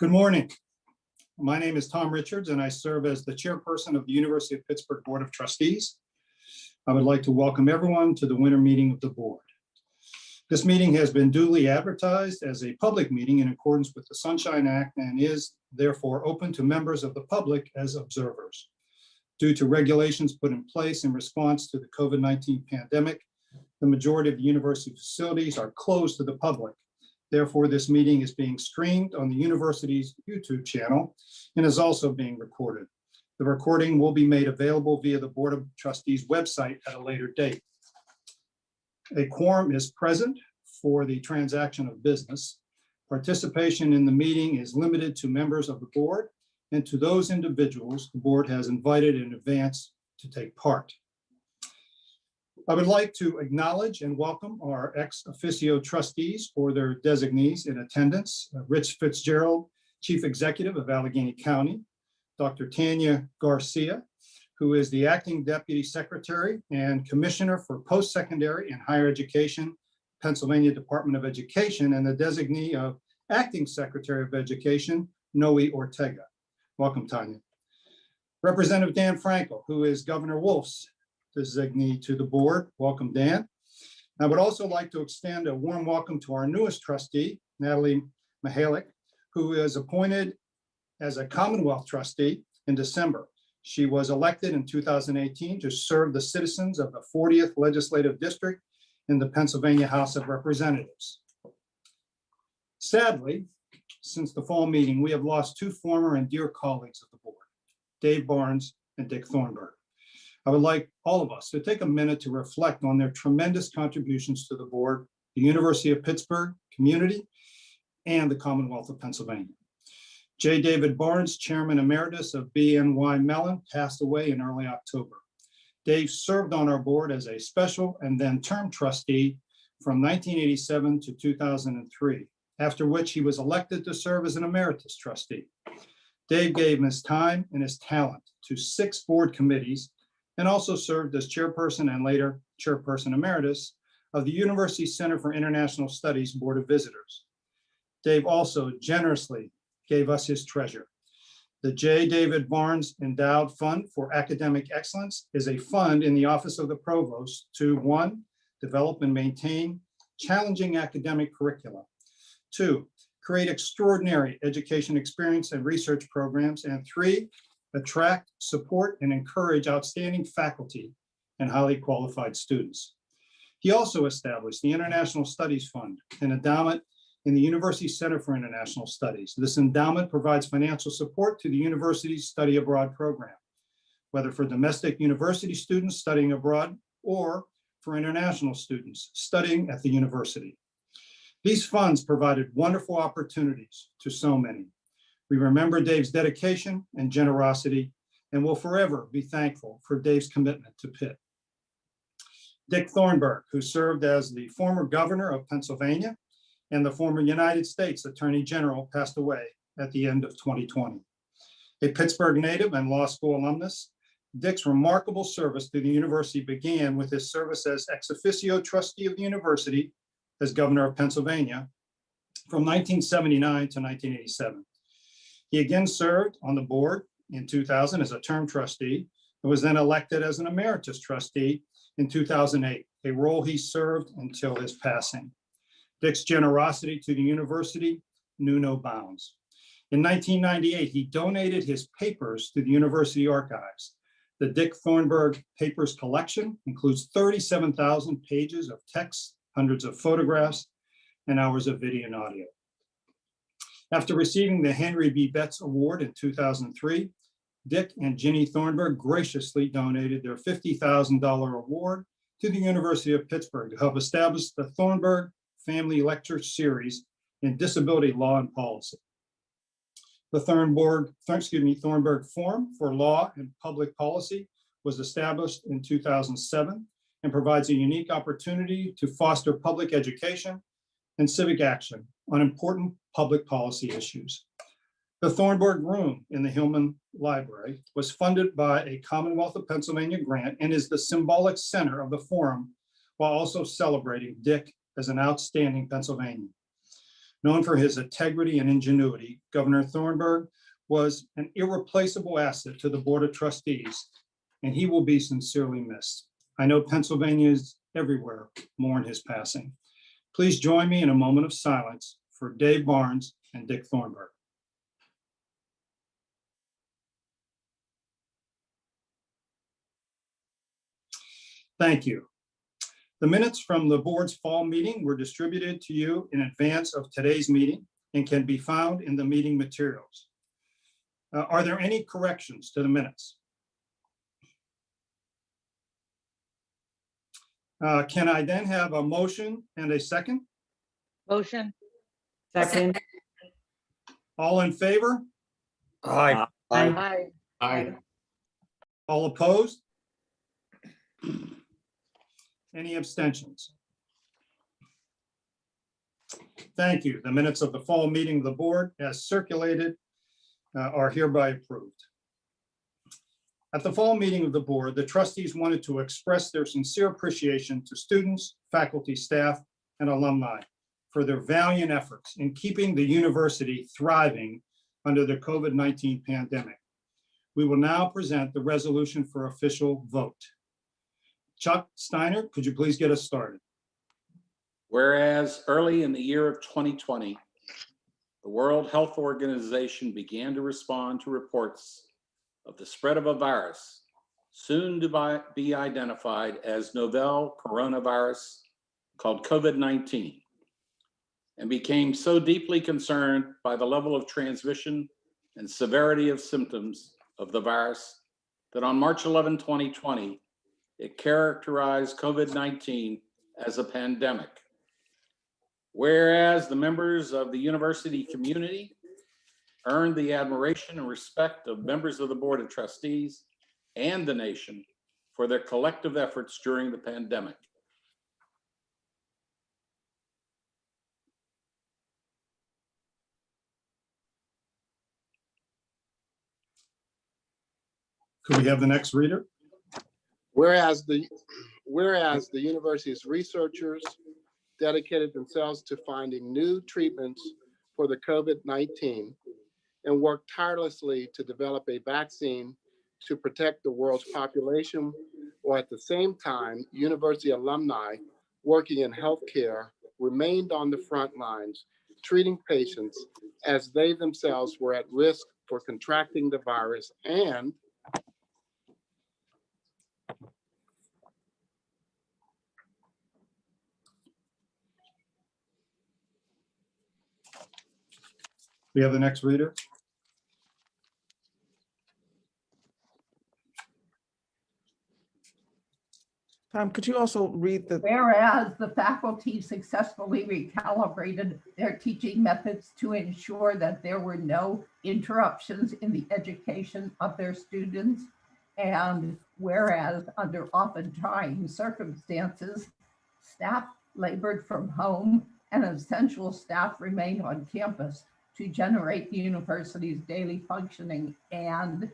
Good morning. My name is Tom Richards, and I serve as the chairperson of the University of Pittsburgh Board of Trustees. I would like to welcome everyone to the winter meeting of the board. This meeting has been duly advertised as a public meeting in accordance with the Sunshine Act and is therefore open to members of the public as observers. Due to regulations put in place in response to the COVID-19 pandemic, the majority of the university facilities are closed to the public. Therefore, this meeting is being streamed on the university's YouTube channel and is also being recorded. The recording will be made available via the Board of Trustees website at a later date. A quorum is present for the transaction of business. Participation in the meeting is limited to members of the board and to those individuals the board has invited in advance to take part. I would like to acknowledge and welcome our ex officio trustees or their designees in attendance. Rich Fitzgerald, Chief Executive of Allegheny County, Dr. Tanya Garcia, who is the Acting Deputy Secretary and Commissioner for Post-Secondary and Higher Education, Pennsylvania Department of Education, and the designee of Acting Secretary of Education, Noe Ortega. Welcome, Tanya. Representative Dan Frankel, who is Governor Wolf's designee to the board. Welcome, Dan. I would also like to extend a warm welcome to our newest trustee, Natalie Mihalik, who is appointed as a Commonwealth trustee in December. She was elected in 2018 to serve the citizens of the 40th Legislative District in the Pennsylvania House of Representatives. Sadly, since the fall meeting, we have lost two former and dear colleagues of the board, Dave Barnes and Dick Thornburg. I would like all of us to take a minute to reflect on their tremendous contributions to the board, the University of Pittsburgh community, and the Commonwealth of Pennsylvania. J. David Barnes, Chairman Emeritus of BNY Mellon, passed away in early October. Dave served on our board as a special and then term trustee from 1987 to 2003, after which he was elected to serve as an emeritus trustee. Dave gave his time and his talent to 6 board committees and also served as chairperson and later chairperson emeritus of the University Center for International Studies Board of Visitors. Dave also generously gave us his treasure. The J. David Barnes Endowed Fund for Academic Excellence is a fund in the Office of the Provost to 1, develop and maintain challenging academic curricula, 2, create extraordinary education experience and research programs, and 3, attract, support, and encourage outstanding faculty and highly qualified students. He also established the International Studies Fund, an endowment in the University Center for International Studies. This endowment provides financial support to the university's study abroad program, whether for domestic university students studying abroad or for international students studying at the university. These funds provided wonderful opportunities to so many. We remember Dave's dedication and generosity and will forever be thankful for Dave's commitment to Pitt. Dick Thornburg, who served as the former governor of Pennsylvania and the former United States Attorney General, passed away at the end of 2020. A Pittsburgh native and law school alumnus, Dick's remarkable service to the university began with his service as ex officio trustee of the university as governor of Pennsylvania from 1979 to 1987. He again served on the board in 2000 as a term trustee and was then elected as an emeritus trustee in 2008, a role he served until his passing. Dick's generosity to the university knew no bounds. In 1998, he donated his papers to the university archives. The Dick Thornburg Papers collection includes 37,000 pages of text, hundreds of photographs, and hours of video and audio. After receiving the Henry B. Betts Award in 2003, Dick and Ginny Thornburg graciously donated their $50,000 award to the University of Pittsburgh to help establish the Thornburg Family Lecture Series in Disability Law and Policy. The Thornburg Forum for Law and Public Policy was established in 2007 and provides a unique opportunity to foster public education and civic action on important public policy issues. The Thornburg Room in the Hillman Library was funded by a Commonwealth of Pennsylvania grant and is the symbolic center of the forum, while also celebrating Dick as an outstanding Pennsylvanian. Known for his integrity and ingenuity, Governor Thornburgh was an irreplaceable asset to the Board of Trustees, and he will be sincerely missed. I know Pennsylvanians everywhere mourn his passing. Please join me in a moment of silence for Dave Barnes and Dick Thornburgh. Thank you. The minutes from the board's fall meeting were distributed to you in advance of today's meeting and can be found in the meeting materials. Are there any corrections to the minutes? Can I then have a motion and a second? Motion. Second. All in favor? Aye. Aye. Aye. All opposed? Any abstentions? Thank you. The minutes of the fall meeting of the board as circulated are hereby approved. At the fall meeting of the board, the trustees wanted to express their sincere appreciation to students, faculty, staff, and alumni for their valiant efforts in keeping the university thriving under the COVID-19 pandemic. We will now present the resolution for official vote. Chuck Steiner, could you please get us started? Whereas early in the year of 2020, the World Health Organization began to respond to reports of the spread of a virus soon to be identified as novel coronavirus called COVID-19, and became so deeply concerned by the level of transmission and severity of symptoms of the virus that on March 11, 2020, it characterized COVID-19 as a pandemic. Whereas the members of the university community earned the admiration and respect of members of the Board of Trustees and the nation for their collective efforts during the pandemic. Could we have the next reader? Whereas the university's researchers dedicated themselves to finding new treatments for the COVID-19 and worked tirelessly to develop a vaccine to protect the world's population, while at the same time, university alumni working in healthcare remained on the front lines, treating patients as they themselves were at risk for contracting the virus, and We have the next reader. Tom, could you also read the? Whereas the faculty successfully recalibrated their teaching methods to ensure that there were no interruptions in the education of their students. And whereas under often trying circumstances, staff labored from home and essential staff remained on campus to generate the university's daily functioning. And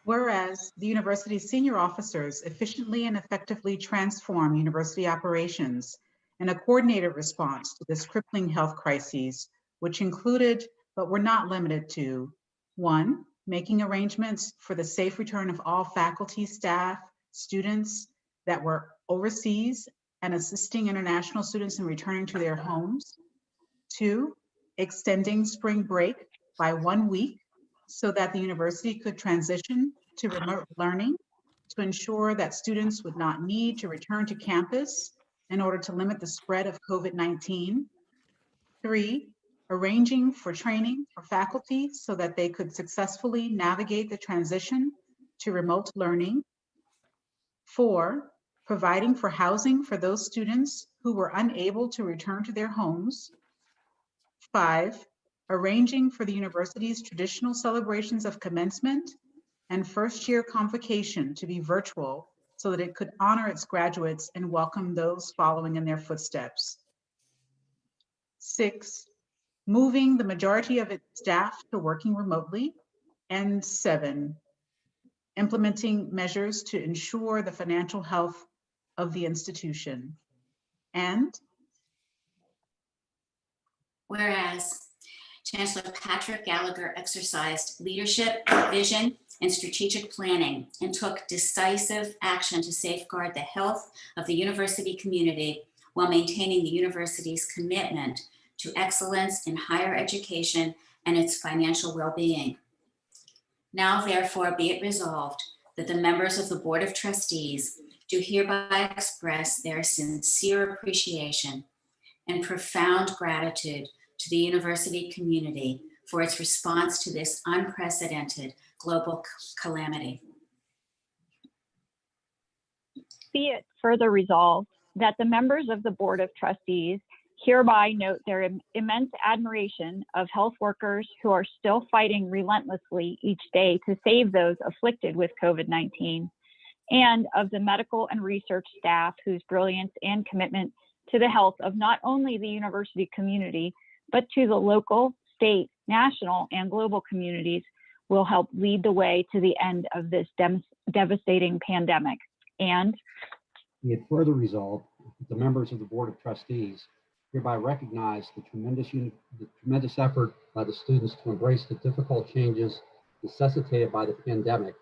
whereas the university's senior officers efficiently and effectively transform university operations in a coordinated response to this crippling health crises, which included, but were not limited to, 1, making arrangements for the safe return of all faculty, staff, students that were overseas and assisting international students in returning to their homes. 2, extending spring break by 1 week so that the university could transition to remote learning to ensure that students would not need to return to campus in order to limit the spread of COVID-19. 3, arranging for training for faculty so that they could successfully navigate the transition to remote learning. 4, providing for housing for those students who were unable to return to their homes. 5, arranging for the university's traditional celebrations of commencement and first-year convocation to be virtual so that it could honor its graduates and welcome those following in their footsteps. 6, moving the majority of its staff to working remotely. And 7, implementing measures to ensure the financial health of the institution. And Whereas Chancellor Patrick Gallagher exercised leadership, vision, and strategic planning and took decisive action to safeguard the health of the university community while maintaining the university's commitment to excellence in higher education and its financial well-being. Now, therefore, be it resolved that the members of the Board of Trustees do hereby express their sincere appreciation and profound gratitude to the university community for its response to this unprecedented global calamity. Be it further resolved that the members of the Board of Trustees hereby note their immense admiration of health workers who are still fighting relentlessly each day to save those afflicted with COVID-19, and of the medical and research staff whose brilliance and commitment to the health of not only the university community, but to the local, state, national, and global communities will help lead the way to the end of this devastating pandemic. And be it further resolved that the members of the Board of Trustees hereby recognize the tremendous effort by the students to embrace the difficult changes necessitated by the pandemic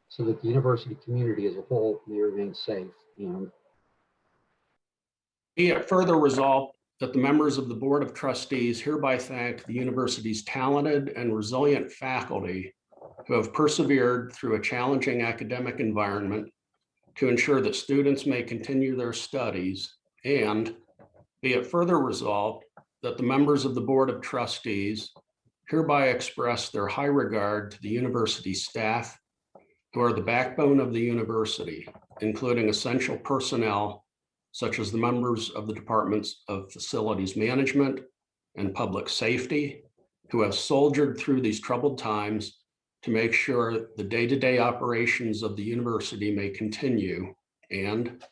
so that the university community as a whole may remain safe. And be it further resolved that the members of the Board of Trustees hereby thank the university's talented and resilient faculty who have persevered through a challenging academic environment to ensure that students may continue their studies, and be it further resolved that the members of the Board of Trustees hereby express their high regard to the university staff who are the backbone of the university, including essential personnel such as the members of the Departments of Facilities Management and Public Safety, who have soldiered through these troubled times to make sure the day-to-day operations of the university may continue. And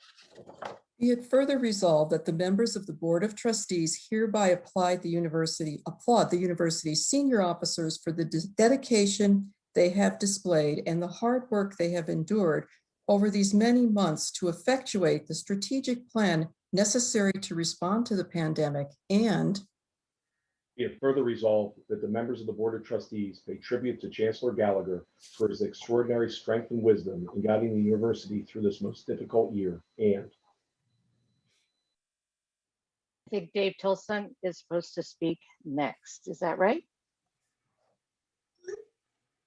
be it further resolved that the members of the Board of Trustees hereby applaud the university's senior officers for the dedication they have displayed and the hard work they have endured over these many months to effectuate the strategic plan necessary to respond to the pandemic. And be it further resolved that the members of the Board of Trustees pay tribute to Chancellor Gallagher for his extraordinary strength and wisdom in guiding the university through this most difficult year. And I think Dave Tilson is supposed to speak next. Is that right?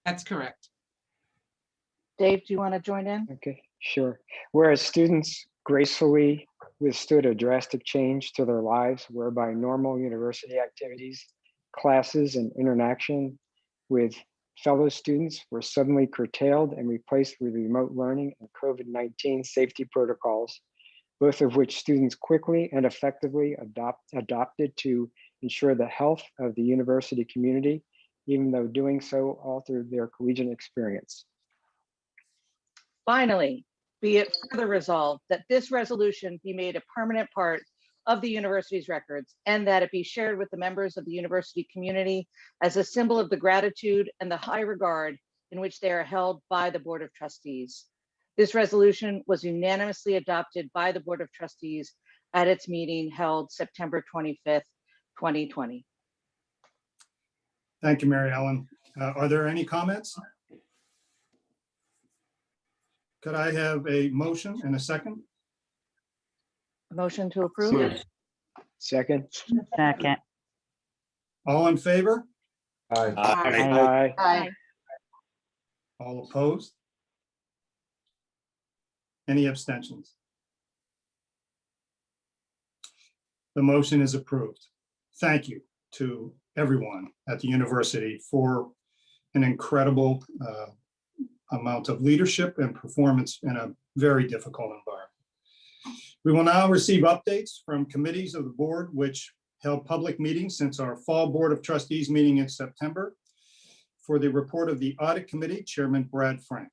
That's correct. Dave, do you want to join in? Okay, sure. Whereas students gracefully withstood a drastic change to their lives whereby normal university activities, classes, and interaction with fellow students were suddenly curtailed and replaced with remote learning and COVID-19 safety protocols, both of which students quickly and effectively adopted to ensure the health of the university community, even though doing so altered their collegiate experience. Finally, be it further resolved that this resolution be made a permanent part of the university's records and that it be shared with the members of the university community as a symbol of the gratitude and the high regard in which they are held by the Board of Trustees. This resolution was unanimously adopted by the Board of Trustees at its meeting held September 25th, 2020. Thank you, Mary Ellen. Are there any comments? Could I have a motion and a second? Motion to approve? Second. second. All in favor? aye. Aye. Aye. All opposed? Any abstentions? The motion is approved. Thank you to everyone at the university for an incredible amount of leadership and performance in a very difficult environment. We will now receive updates from committees of the board which held public meetings since our fall Board of Trustees meeting in September. For the report of the Audit Committee, Chairman Brad Frank.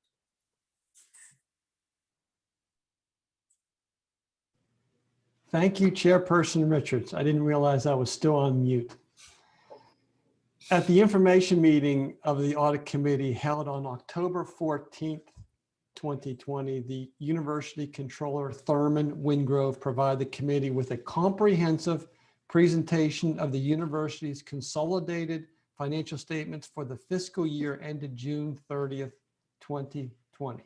Thank you, Chairperson Richards. I didn't realize I was still on mute. At the information meeting of the Audit Committee held on October 14th, 2020, the University Controller Thurman Wingrove provided the committee with a comprehensive presentation of the university's consolidated financial statements for the fiscal year ended June 30th, 2020.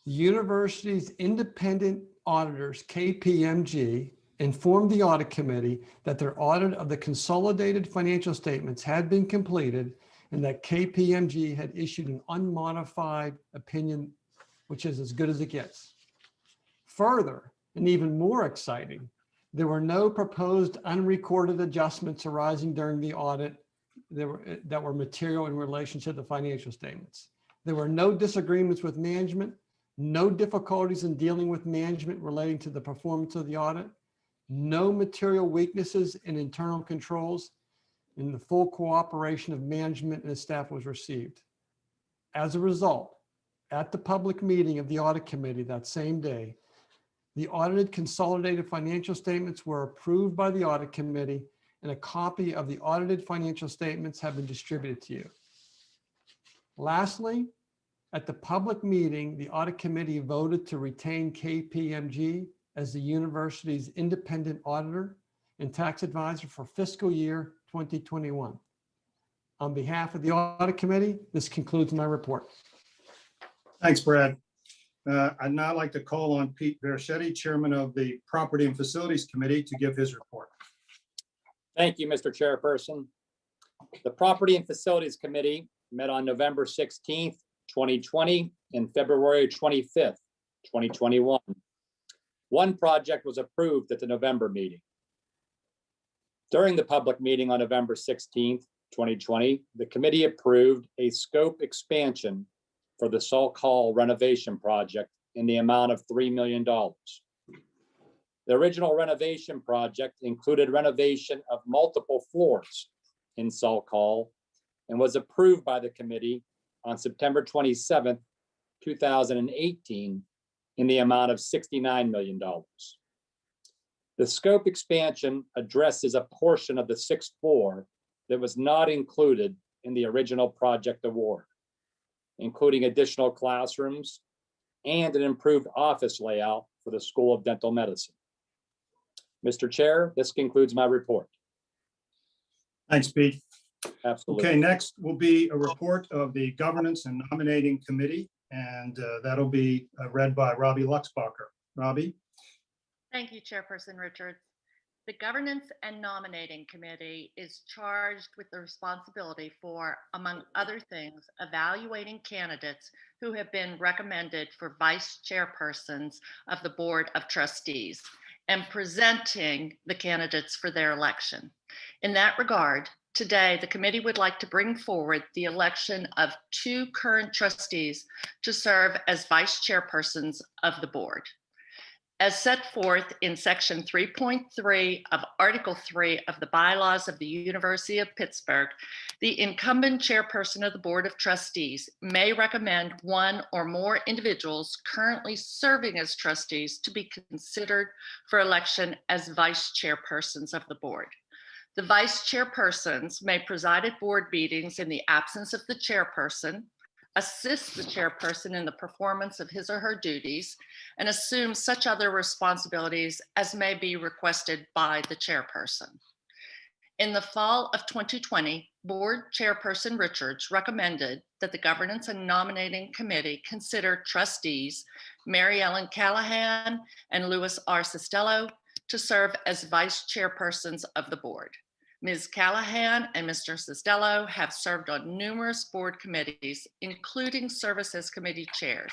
The university's independent auditors, KPMG, informed the audit committee that their audit of the consolidated financial statements had been completed and that KPMG had issued an unmodified opinion, which is as good as it gets. Further, and even more exciting, there were no proposed unrecorded adjustments arising during the audit that were material in relation to the financial statements. There were no disagreements with management, no difficulties in dealing with management relating to the performance of the audit, no material weaknesses in internal controls, and the full cooperation of management and staff was received. As a result, at the public meeting of the audit committee that same day, the audited consolidated financial statements were approved by the audit committee, and a copy of the audited financial statements have been distributed to you. Lastly, at the public meeting, the audit committee voted to retain KPMG as the university's independent auditor and tax advisor for fiscal year 2021. On behalf of the audit committee, this concludes my report. Thanks, Brad. I'd now like to call on Pete Verchetti, Chairman of the Property and Facilities Committee, to give his report. Thank you, Mr. Chairperson. The Property and Facilities Committee met on November 16th, 2020 and February 25th, 2021. One project was approved at the November meeting. During the public meeting on November 16th, 2020, the committee approved a scope expansion for the Salk Hall renovation project in the amount of $3 million. The original renovation project included renovation of multiple floors in Salk Hall and was approved by the committee on September 27th, 2018 in the amount of $69 million. The scope expansion addresses a portion of the sixth floor that was not included in the original project award, including additional classrooms and an improved office layout for the School of Dental Medicine. Mr. Chair, this concludes my report. Thanks, Pete. Absolutely. Okay, next will be a report of the Governance and Nominating Committee, and that'll be read by Robbie Luxbacher. Robbie? Thank you, Chairperson Richards. The Governance and Nominating Committee is charged with the responsibility for, among other things, evaluating candidates who have been recommended for vice chairpersons of the Board of Trustees and presenting the candidates for their election. In that regard, today, the committee would like to bring forward the election of 2 current trustees to serve as vice chairpersons of the board. As set forth in section 3.3 of Article 3 of the bylaws of the University of Pittsburgh, the incumbent chairperson of the Board of Trustees may recommend one or more individuals currently serving as trustees to be considered for election as vice chairpersons of the board. The vice chairpersons may preside at board meetings in the absence of the chairperson, assist the chairperson in the performance of his or her duties, and assume such other responsibilities as may be requested by the chairperson. In the fall of 2020, Board Chairperson Richards recommended that the Governance and Nominating Committee consider trustees Mary Ellen Callahan and Louis R. Costello to serve as vice chairpersons of the board. Ms. Callahan and Mr. Costello have served on numerous board committees, including service as committee chairs,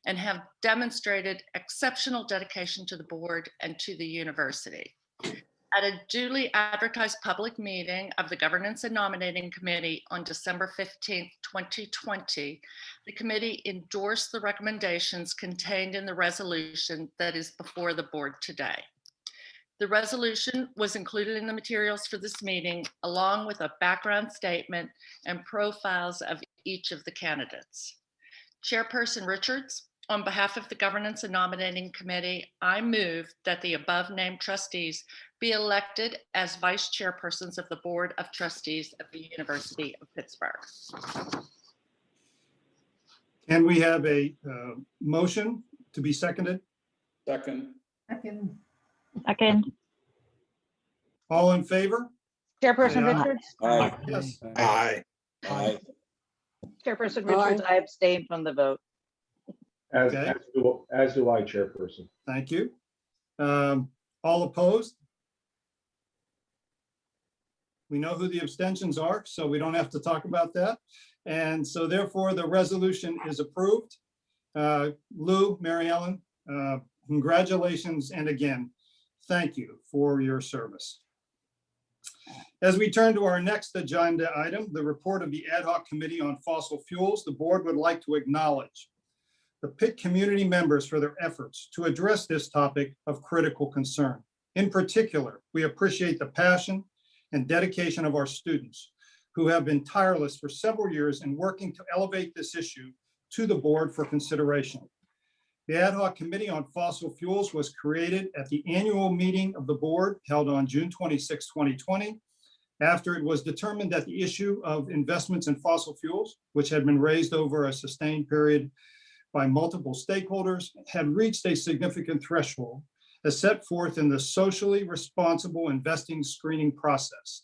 and have demonstrated exceptional dedication to the board and to the university. At a duly advertised public meeting of the Governance and Nominating Committee on December 15th, 2020, the committee endorsed the recommendations contained in the resolution that is before the board today. The resolution was included in the materials for this meeting, along with a background statement and profiles of each of the candidates. Chairperson Richards, on behalf of the Governance and Nominating Committee, I move that the above named trustees be elected as vice chairpersons of the Board of Trustees of the University of Pittsburgh. Can we have a motion to be seconded? Second. Second. Second. All in favor? Chairperson Say aye. Richards? Aye. Yes. Aye. Aye. Chairperson Richards, I abstain from the vote. Okay. As do I, Chairperson. Thank you. All opposed? We know who the abstentions are, so we don't have to talk about that. And so therefore, the resolution is approved. Lou, Mary Ellen, congratulations. And again, thank you for your service. As we turn to our next agenda item, the report of the Ad Hoc Committee on Fossil Fuels, the board would like to acknowledge the Pitt community members for their efforts to address this topic of critical concern. In particular, we appreciate the passion and dedication of our students who have been tireless for several years in working to elevate this issue to the board for consideration. The Ad Hoc Committee on Fossil Fuels was created at the annual meeting of the board held on June 26, 2020, after it was determined that the issue of investments in fossil fuels, which had been raised over a sustained period by multiple stakeholders, had reached a significant threshold as set forth in the socially responsible investing screening process.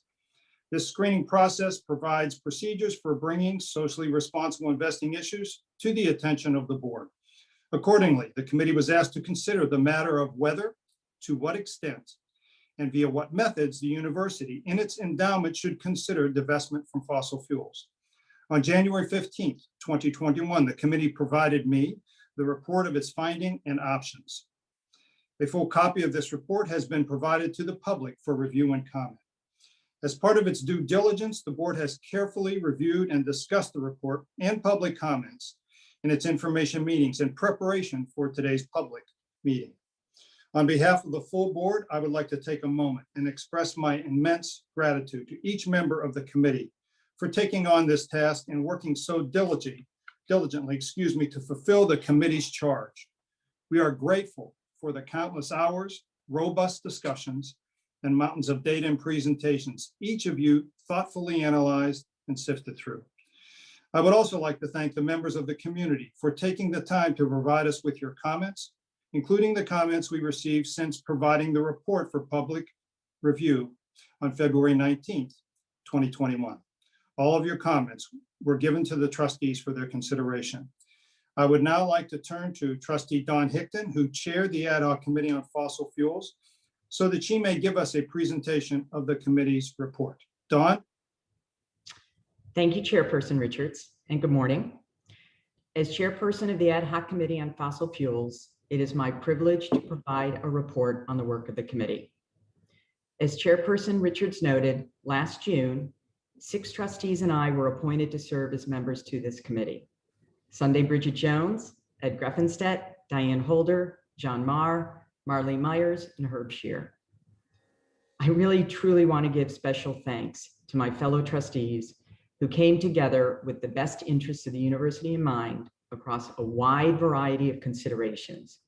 This screening process provides procedures for bringing socially responsible investing issues to the attention of the board. Accordingly, the committee was asked to consider the matter of whether, to what extent, and via what methods the university in its endowment should consider divestment from fossil fuels. On January 15th, 2021, the committee provided me the report of its finding and options. A full copy of this report has been provided to the public for review and comment. As part of its due diligence, the board has carefully reviewed and discussed the report and public comments in its information meetings in preparation for today's public meeting. On behalf of the full board, I would like to take a moment and express my immense gratitude to each member of the committee for taking on this task and working so diligently, to fulfill the committee's charge. We are grateful for the countless hours, robust discussions, and mountains of data and presentations each of you thoughtfully analyzed and sifted through. I would also like to thank the members of the community for taking the time to provide us with your comments, including the comments we received since providing the report for public review on February 19th, 2021. All of your comments were given to the trustees for their consideration. I would now like to turn to Trustee Dawn Hickton, who chaired the Ad Hoc Committee on Fossil Fuels, so that she may give us a presentation of the committee's report. Dawn? Thank you, Chairperson Richards, and good morning. As chairperson of the Ad Hoc Committee on Fossil Fuels, it is my privilege to provide a report on the work of the committee. As Chairperson Richards noted, last June, 6 trustees and I were appointed to serve as members to this committee. Sunday Bridget Jones, Ed Greffenstedt, Diane Holder, John Marr, Marlene Myers, and Herb Shear. I really truly want to give special thanks to my fellow trustees who came together with the best interests of the university in mind across a wide variety of considerations.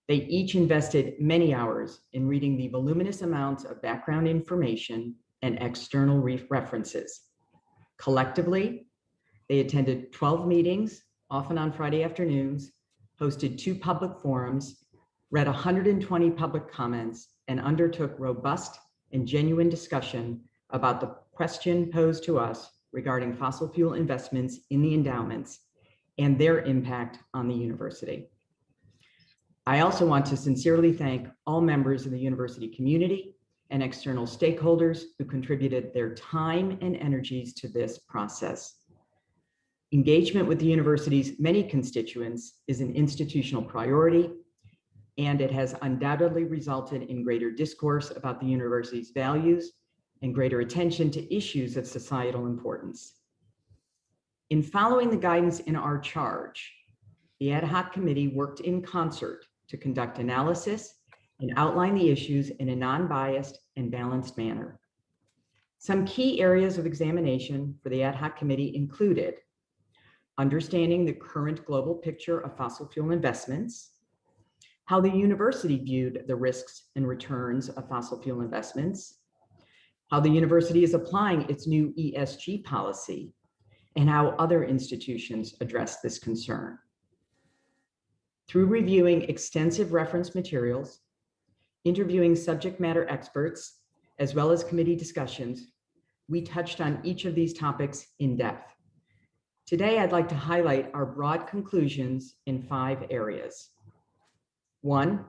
They each invested many hours in reading the voluminous amounts of background information and external references. Collectively, they attended 12 meetings, often on Friday afternoons, hosted 2 public forums, read 120 public comments, and undertook robust and genuine discussion about the question posed to us regarding fossil fuel investments in the endowments and their impact on the university. I also want to sincerely thank all members of the university community and external stakeholders who contributed their time and energies to this process. Engagement with the university's many constituents is an institutional priority, and it has undoubtedly resulted in greater discourse about the university's values and greater attention to issues of societal importance. In following the guidance in our charge, the Ad Hoc Committee worked in concert to conduct analysis and outline the issues in a non-biased and balanced manner. Some key areas of examination for the Ad Hoc Committee included understanding the current global picture of fossil fuel investments, how the university viewed the risks and returns of fossil fuel investments, how the university is applying its new ESG policy, and how other institutions address this concern. Through reviewing extensive reference materials, interviewing subject matter experts, as well as committee discussions, we touched on each of these topics in depth. Today, I'd like to highlight our broad conclusions in 5 areas. 1,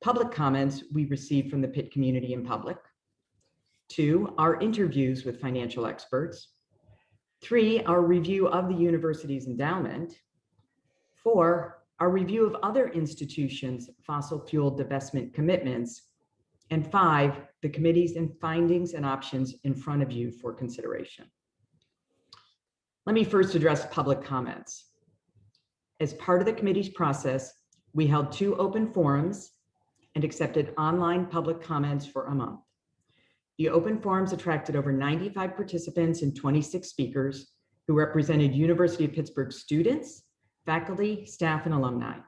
public comments we received from the Pitt community in public. 2, our interviews with financial experts. 3, our review of the university's endowment. 4, our review of other institutions' fossil fuel divestment commitments. And 5, the committee's findings and options in front of you for consideration. Let me first address public comments. As part of the committee's process, we held 2 open forums and accepted online public comments for a month. The open forums attracted over 95 participants and 26 speakers who represented University of Pittsburgh students, faculty, staff, and alumni.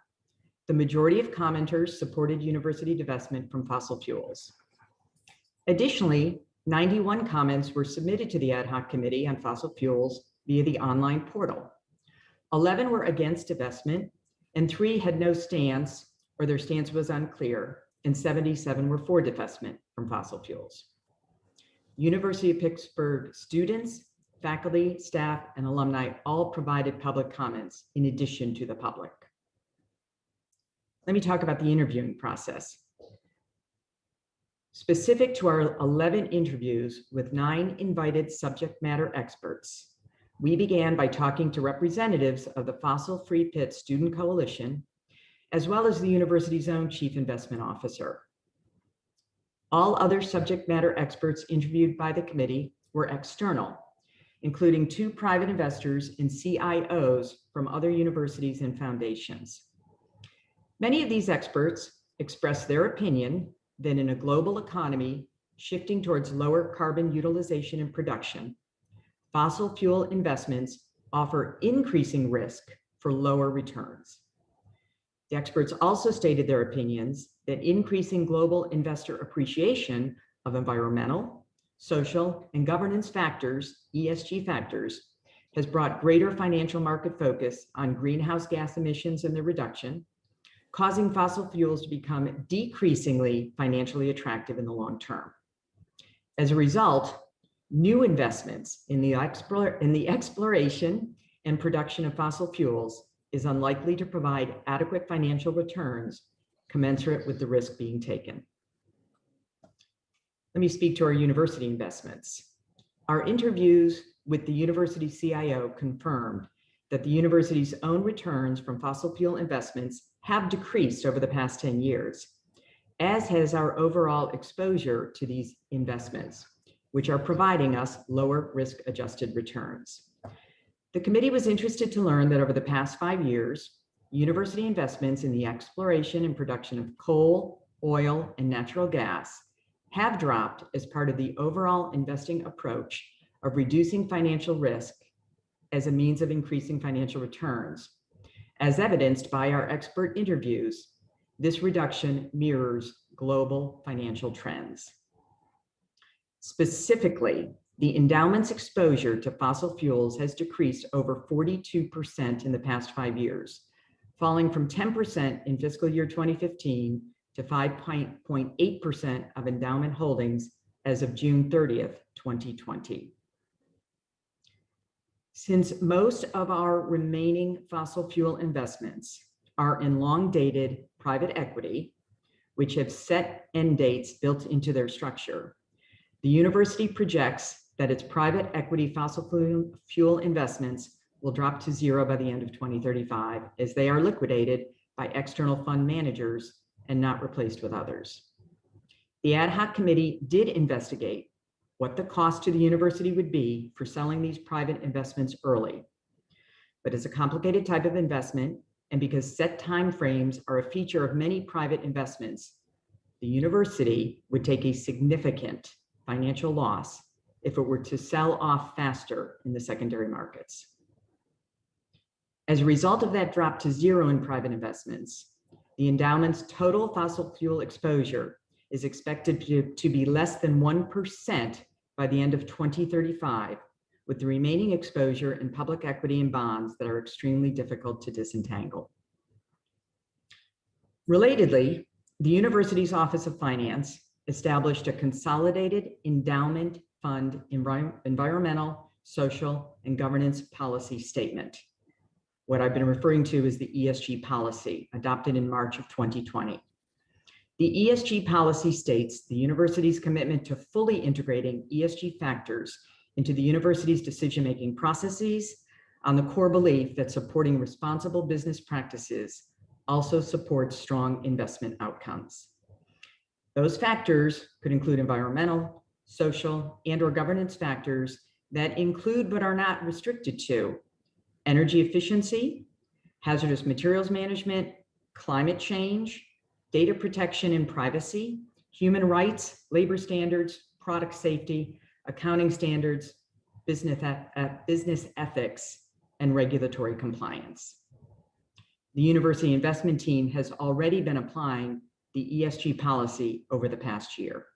The majority of commenters supported university divestment from fossil fuels. Additionally, 91 comments were submitted to the ad hoc committee on fossil fuels via the online portal. 11 were against divestment, and 3 had no stance, or their stance was unclear, and 77 were for divestment from fossil fuels. University of Pittsburgh students, faculty, staff, and alumni all provided public comments in addition to the public. Let me talk about the interviewing process. Specific to our 11 interviews with 9 invited subject matter experts, we began by talking to representatives of the Fossil Free Pitt Student Coalition, as well as the university's own chief investment officer. All other subject matter experts interviewed by the committee were external, including 2 private investors and CIOs from other universities and foundations. Many of these experts expressed their opinion that in a global economy shifting towards lower carbon utilization and production, fossil fuel investments offer increasing risk for lower returns. The experts also stated their opinions that increasing global investor appreciation of environmental, social, and governance factors, ESG factors, has brought greater financial market focus on greenhouse gas emissions and their reduction, causing fossil fuels to become decreasingly financially attractive in the long term. As a result, new investments in the exploration and production of fossil fuels is unlikely to provide adequate financial returns commensurate with the risk being taken. Let me speak to our university investments. Our interviews with the university CIO confirmed that the university's own returns from fossil fuel investments have decreased over the past 10 years, as has our overall exposure to these investments, which are providing us lower risk-adjusted returns. The committee was interested to learn that over the past 5 years, university investments in the exploration and production of coal, oil, and natural gas have dropped as part of the overall investing approach of reducing financial risk as a means of increasing financial returns. As evidenced by our expert interviews, this reduction mirrors global financial trends. Specifically, the endowment's exposure to fossil fuels has decreased over 42% in the past 5 years, falling from 10% in fiscal year 2015 to 5.8% of endowment holdings as of June 30th, 2020. Since most of our remaining fossil fuel investments are in long-dated private equity, which have set end dates built into their structure, the university projects that its private equity fossil fuel investments will drop to 0 by the end of 2035 as they are liquidated by external fund managers and not replaced with others. The ad hoc committee did investigate what the cost to the university would be for selling these private investments early. But it's a complicated type of investment, and because set timeframes are a feature of many private investments, the university would take a significant financial loss if it were to sell off faster in the secondary markets. As a result of that drop to 0 in private investments, the endowment's total fossil fuel exposure is expected to be less than 1% by the end of 2035, with the remaining exposure in public equity and bonds that are extremely difficult to disentangle. Relatedly, the university's Office of Finance established a consolidated endowment fund environmental, social, and governance policy statement. What I've been referring to is the ESG policy adopted in March of 2020. The ESG policy states the university's commitment to fully integrating ESG factors into the university's decision-making processes on the core belief that supporting responsible business practices also supports strong investment outcomes. Those factors could include environmental, social, and/or governance factors that include but are not restricted to energy efficiency, hazardous materials management, climate change, data protection and privacy, human rights, labor standards, product safety, accounting standards, business ethics, and regulatory compliance. The university investment team has already been applying the ESG policy over the past year.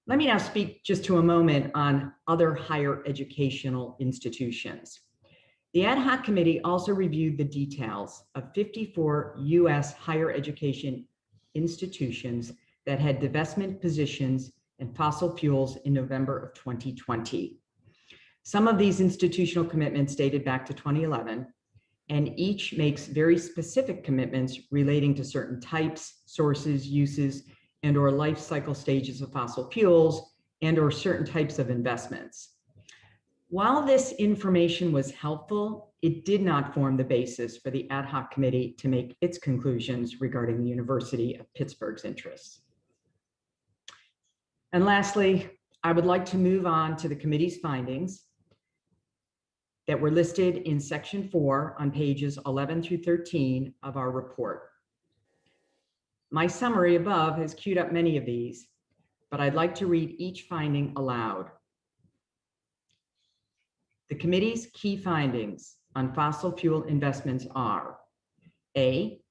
Let me now speak just to a moment on other higher educational institutions. The ad hoc committee also reviewed the details of 54 US higher education institutions that had divestment positions in fossil fuels in November of 2020. Some of these institutional commitments dated back to 2011, and each makes very specific commitments relating to certain types, sources, uses, and/or life cycle stages of fossil fuels and/or certain types of investments. While this information was helpful, it did not form the basis for the ad hoc committee to make its conclusions regarding the University of Pittsburgh's interests. And lastly, I would like to move on to the committee's findings that were listed in section 4 on pages 11 through 13 of our report. My summary above has queued up many of these, but I'd like to read each finding aloud. The committee's key findings on fossil fuel investments are: A,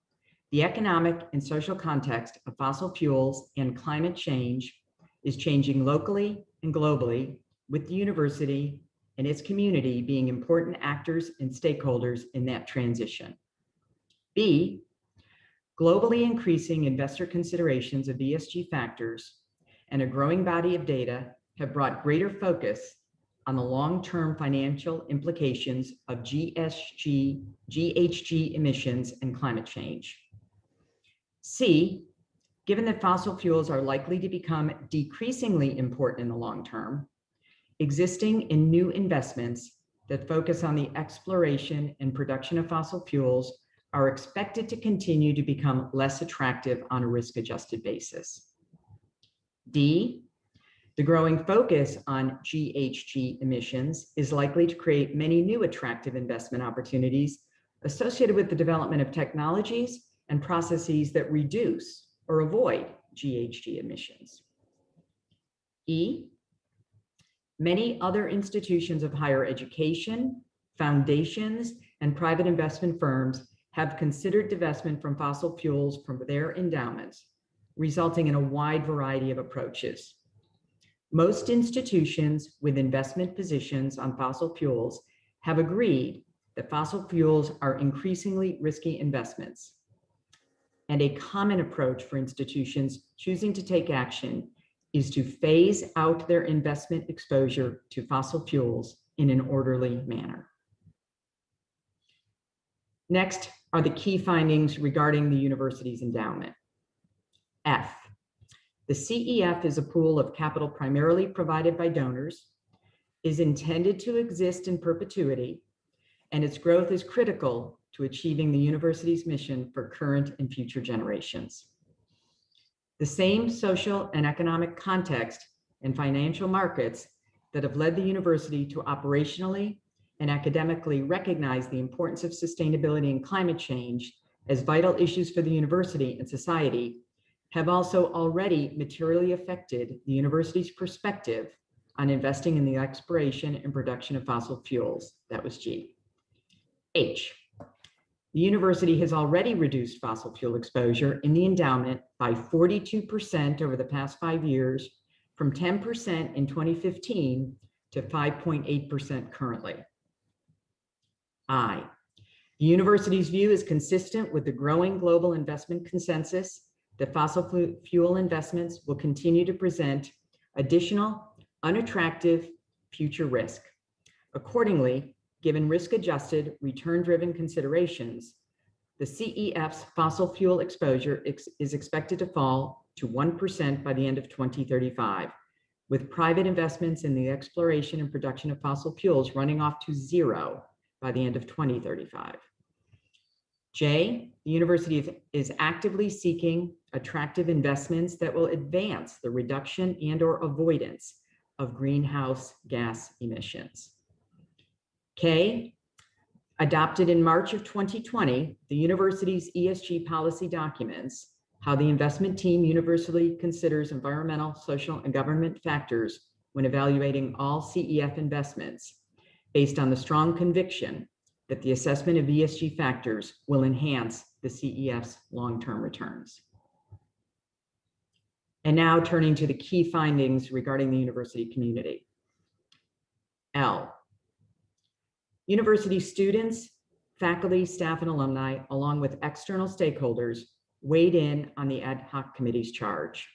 the economic and social context of fossil fuels and climate change is changing locally and globally, with the university and its community being important actors and stakeholders in that transition. B, globally increasing investor considerations of ESG factors and a growing body of data have brought greater focus on the long-term financial implications of GHG emissions and climate change. C, given that fossil fuels are likely to become decreasingly important in the long term, existing and new investments that focus on the exploration and production of fossil fuels are expected to continue to become less attractive on a risk-adjusted basis. D, the growing focus on GHG emissions is likely to create many new attractive investment opportunities associated with the development of technologies and processes that reduce or avoid GHG emissions. E, many other institutions of higher education, foundations, and private investment firms have considered divestment from fossil fuels from their endowments, resulting in a wide variety of approaches. Most institutions with investment positions on fossil fuels have agreed that fossil fuels are increasingly risky investments. And a common approach for institutions choosing to take action is to phase out their investment exposure to fossil fuels in an orderly manner. Next are the key findings regarding the university's endowment. F, the CEF is a pool of capital primarily provided by donors, is intended to exist in perpetuity, and its growth is critical to achieving the university's mission for current and future generations. The same social and economic context and financial markets that have led the university to operationally and academically recognize the importance of sustainability and climate change as vital issues for the university and society have also already materially affected the university's perspective on investing in the exploration and production of fossil fuels. That was G. H, the university has already reduced fossil fuel exposure in the endowment by 42% over the past 5 years, from 10% in 2015 to 5.8% currently. I, the university's view is consistent with the growing global investment consensus that fossil fuel investments will continue to present additional unattractive future risk. Accordingly, given risk-adjusted, return-driven considerations, the CEF's fossil fuel exposure is expected to fall to 1% by the end of 2035, with private investments in the exploration and production of fossil fuels running off to 0 by the end of 2035. J, the university is actively seeking attractive investments that will advance the reduction and/or avoidance of greenhouse gas emissions. K, adopted in March of 2020, the university's ESG policy documents how the investment team universally considers environmental, social, and government factors when evaluating all CEF investments, based on the strong conviction that the assessment of ESG factors will enhance the CEF's long-term returns. And now turning to the key findings regarding the university community. L, university students, faculty, staff, and alumni, along with external stakeholders, weighed in on the ad hoc committee's charge.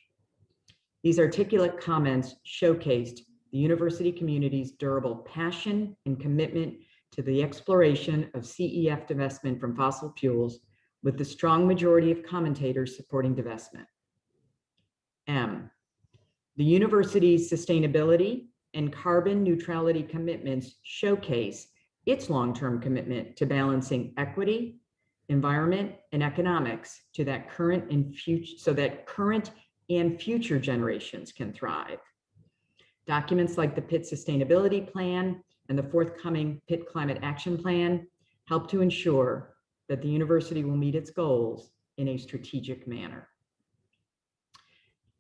These articulate comments showcased the university community's durable passion and commitment to the exploration of CEF divestment from fossil fuels, with the strong majority of commentators supporting divestment. M, the university's sustainability and carbon neutrality commitments showcase its long-term commitment to balancing equity, environment, and economics so that current and future generations can thrive. Documents like the Pitt Sustainability Plan and the forthcoming Pitt Climate Action Plan help to ensure that the university will meet its goals in a strategic manner.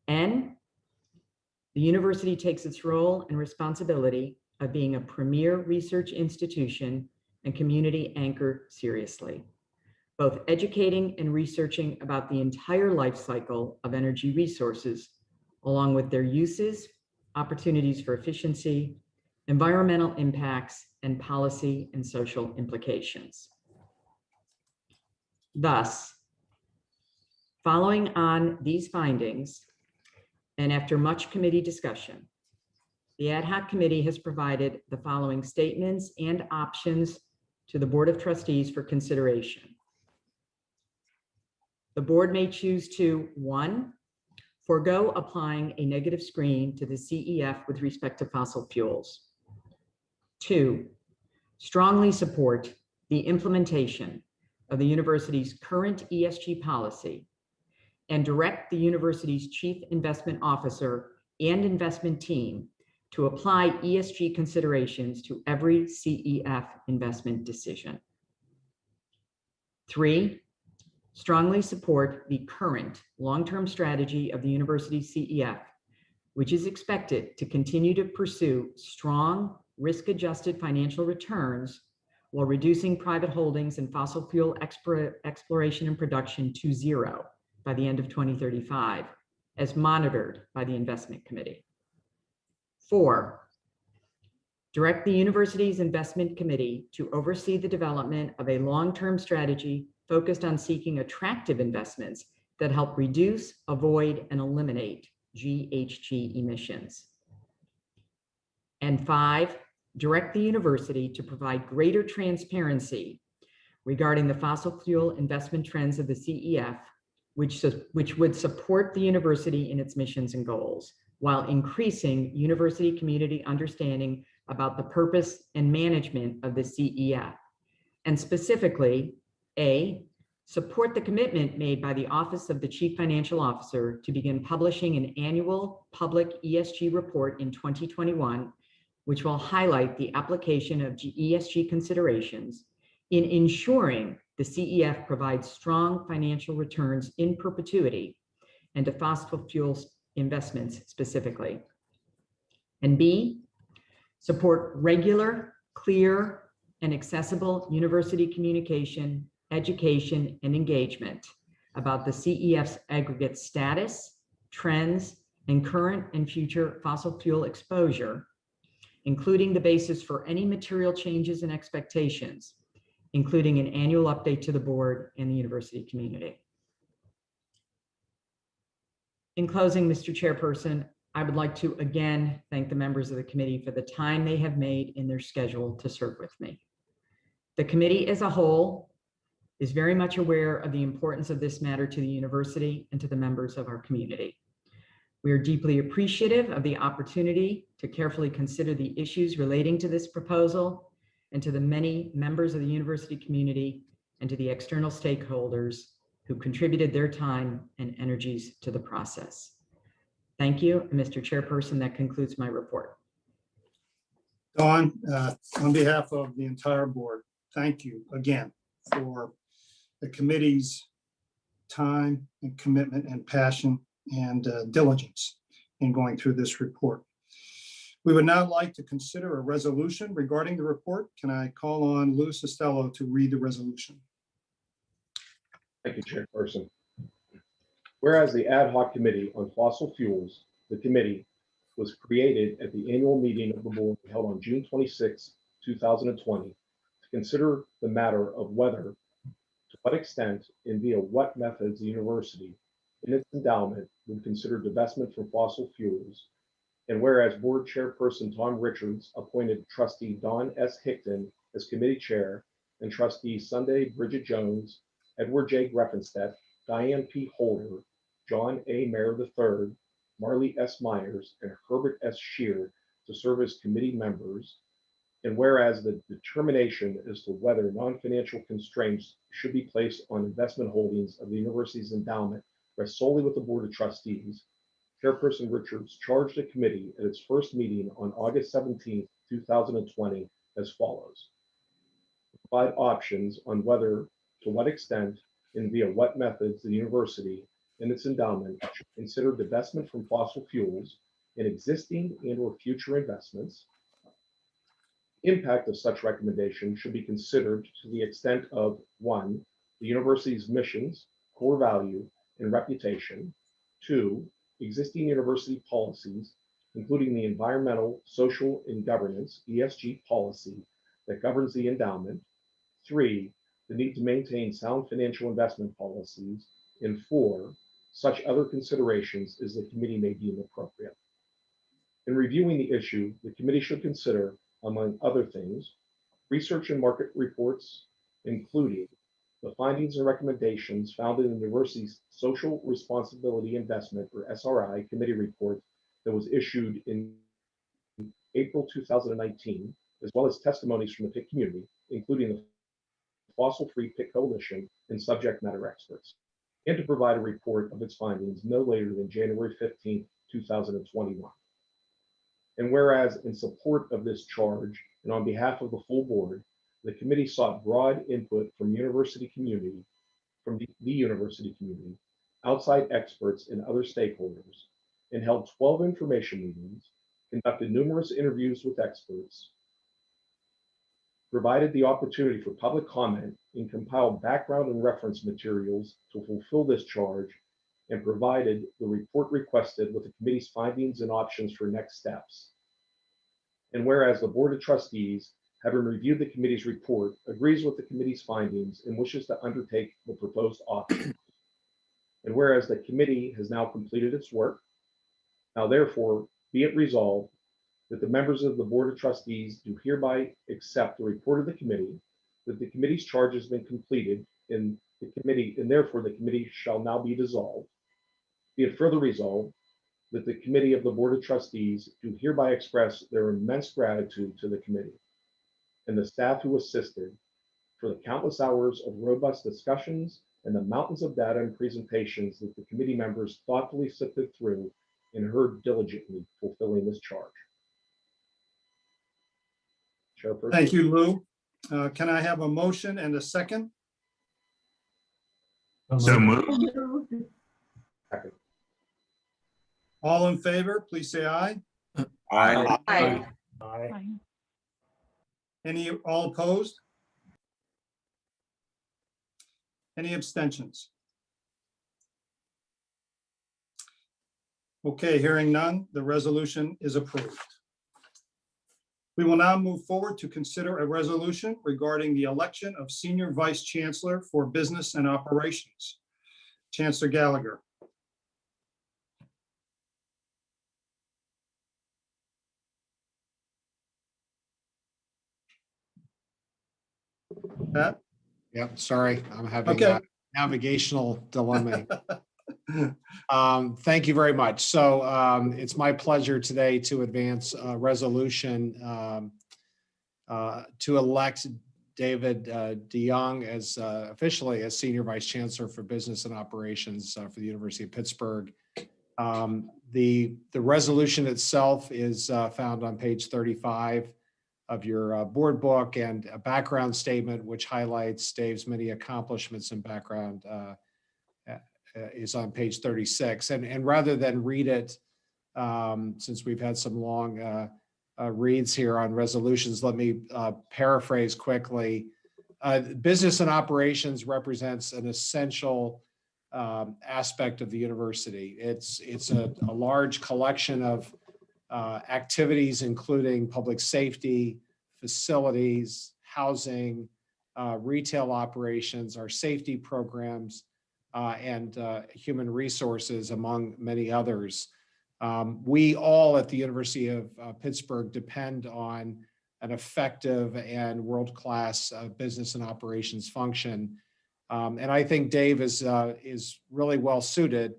N, the university takes its role and responsibility of being a premier research institution and community anchor seriously, both educating and researching about the entire life cycle of energy resources, along with their uses, opportunities for efficiency, environmental impacts, and policy and social implications. Thus, following on these findings, and after much committee discussion, the ad hoc committee has provided the following statements and options to the Board of Trustees for consideration. The board may choose to, 1, forego applying a negative screen to the CEF with respect to fossil fuels. 2, strongly support the implementation of the university's current ESG policy and direct the university's chief investment officer and investment team to apply ESG considerations to every CEF investment decision. 3, strongly support the current long-term strategy of the university CEF, which is expected to continue to pursue strong risk-adjusted financial returns while reducing private holdings in fossil fuel exploration and production to 0 by the end of 2035, as monitored by the investment committee. 4, direct the university's investment committee to oversee the development of a long-term strategy focused on seeking attractive investments that help reduce, avoid, and eliminate GHG emissions. And 5, direct the university to provide greater transparency regarding the fossil fuel investment trends of the CEF, which would support the university in its missions and goals, while increasing university community understanding about the purpose and management of the CEF. And specifically, A, support the commitment made by the Office of the Chief Financial Officer to begin publishing an annual public ESG report in 2021, which will highlight the application of ESG considerations in ensuring the CEF provides strong financial returns in perpetuity and to fossil fuels investments specifically. And B, support regular, clear, and accessible university communication, education, and engagement about the CEF's aggregate status, trends, and current and future fossil fuel exposure, including the basis for any material changes and expectations, including an annual update to the board and the university community. In closing, Mr. Chairperson, I would like to again thank the members of the committee for the time they have made in their schedule to serve with me. The committee as a whole is very much aware of the importance of this matter to the university and to the members of our community. We are deeply appreciative of the opportunity to carefully consider the issues relating to this proposal and to the many members of the university community and to the external stakeholders who contributed their time and energies to the process. Thank you, Mr. Chairperson. That concludes my report. Dawn, on behalf of the entire board, thank you again for the committee's time and commitment and passion and diligence in going through this report. We would now like to consider a resolution regarding the report. Can I call on Lou Costello to read the resolution? Thank you, Chairperson. Whereas the Ad Hoc Committee on Fossil Fuels, the committee, was created at the annual meeting of the board held on June 26, 2020, to consider the matter of whether, to what extent, and via what methods the university, in its endowment, would consider divestment from fossil fuels. And whereas Board Chairperson Tom Richards appointed Trustee Don S. Hickton as committee chair, and Trustees Sunday Bridget Jones, Edward J. Greffenstedt, Diane P. Holder, John A. Mayer III, Marley S. Myers, and Herbert S. Shear to serve as committee members. And whereas the determination as to whether non-financial constraints should be placed on investment holdings of the university's endowment rests solely with the Board of Trustees, Chairperson Richards charged the committee at its first meeting on August 17, 2020 as follows. Provide options on whether, to what extent, and via what methods the university and its endowment should consider divestment from fossil fuels in existing and or future investments. Impact of such recommendation should be considered to the extent of 1, the university's missions, core value, and reputation. 2, existing university policies, including the environmental, social, and governance (ESG) policy that governs the endowment. 3, the need to maintain sound financial investment policies. And 4, such other considerations as the committee may deem appropriate. In reviewing the issue, the committee should consider, among other things, research and market reports, including the findings and recommendations found in the university's Social Responsibility Investment, or SRI, committee report that was issued in April 2019, as well as testimonies from the PIC community, including the Fossil Free PIC Coalition and subject matter experts, and to provide a report of its findings no later than January 15, 2021. And whereas in support of this charge and on behalf of the full board, the committee sought broad input from the university community, outside experts and other stakeholders, and held 12 information meetings, conducted numerous interviews with experts, provided the opportunity for public comment, and compiled background and reference materials to fulfill this charge, and provided the report requested with the committee's findings and options for next steps. And whereas the Board of Trustees, having reviewed the committee's report, agrees with the committee's findings and wishes to undertake the proposed options. And whereas the committee has now completed its work, now therefore be it resolved that the members of the Board of Trustees do hereby accept the report of the committee, that the committee's charge has been completed in the committee, and therefore the committee shall now be dissolved. Be it further resolved that the committee of the Board of Trustees do hereby express their immense gratitude to the committee and the staff who assisted for the countless hours of robust discussions and the mountains of data and presentations that the committee members thoughtfully sifted through and heard diligently, fulfilling this charge. Chairperson. Thank you, Lou. Can I have a motion and a second? So moved. Second. All in favor, please say aye. Aye. Aye. All opposed? Any abstentions? Okay, hearing none, the resolution is approved. We will now move forward to consider a resolution regarding the election of Senior Vice Chancellor for Business and Operations. Chancellor Gallagher. Pat? Yep, sorry, I'm having Okay. a navigational dilemma. Thank you very much. So it's my pleasure today to advance a resolution to elect David DeYoung as officially as Senior Vice Chancellor for Business and Operations for the University of Pittsburgh. The resolution itself is found on page 35 of your board book, and a background statement which highlights Dave's many accomplishments and background is on page 36. And rather than read it, since we've had some long reads here on resolutions, let me paraphrase quickly. Business and operations represents an essential aspect of the university. It's a large collection of activities, including public safety, facilities, housing, retail operations, our safety programs, and human resources, among many others. We all at the University of Pittsburgh depend on an effective and world-class business and operations function. And I think Dave is really well suited.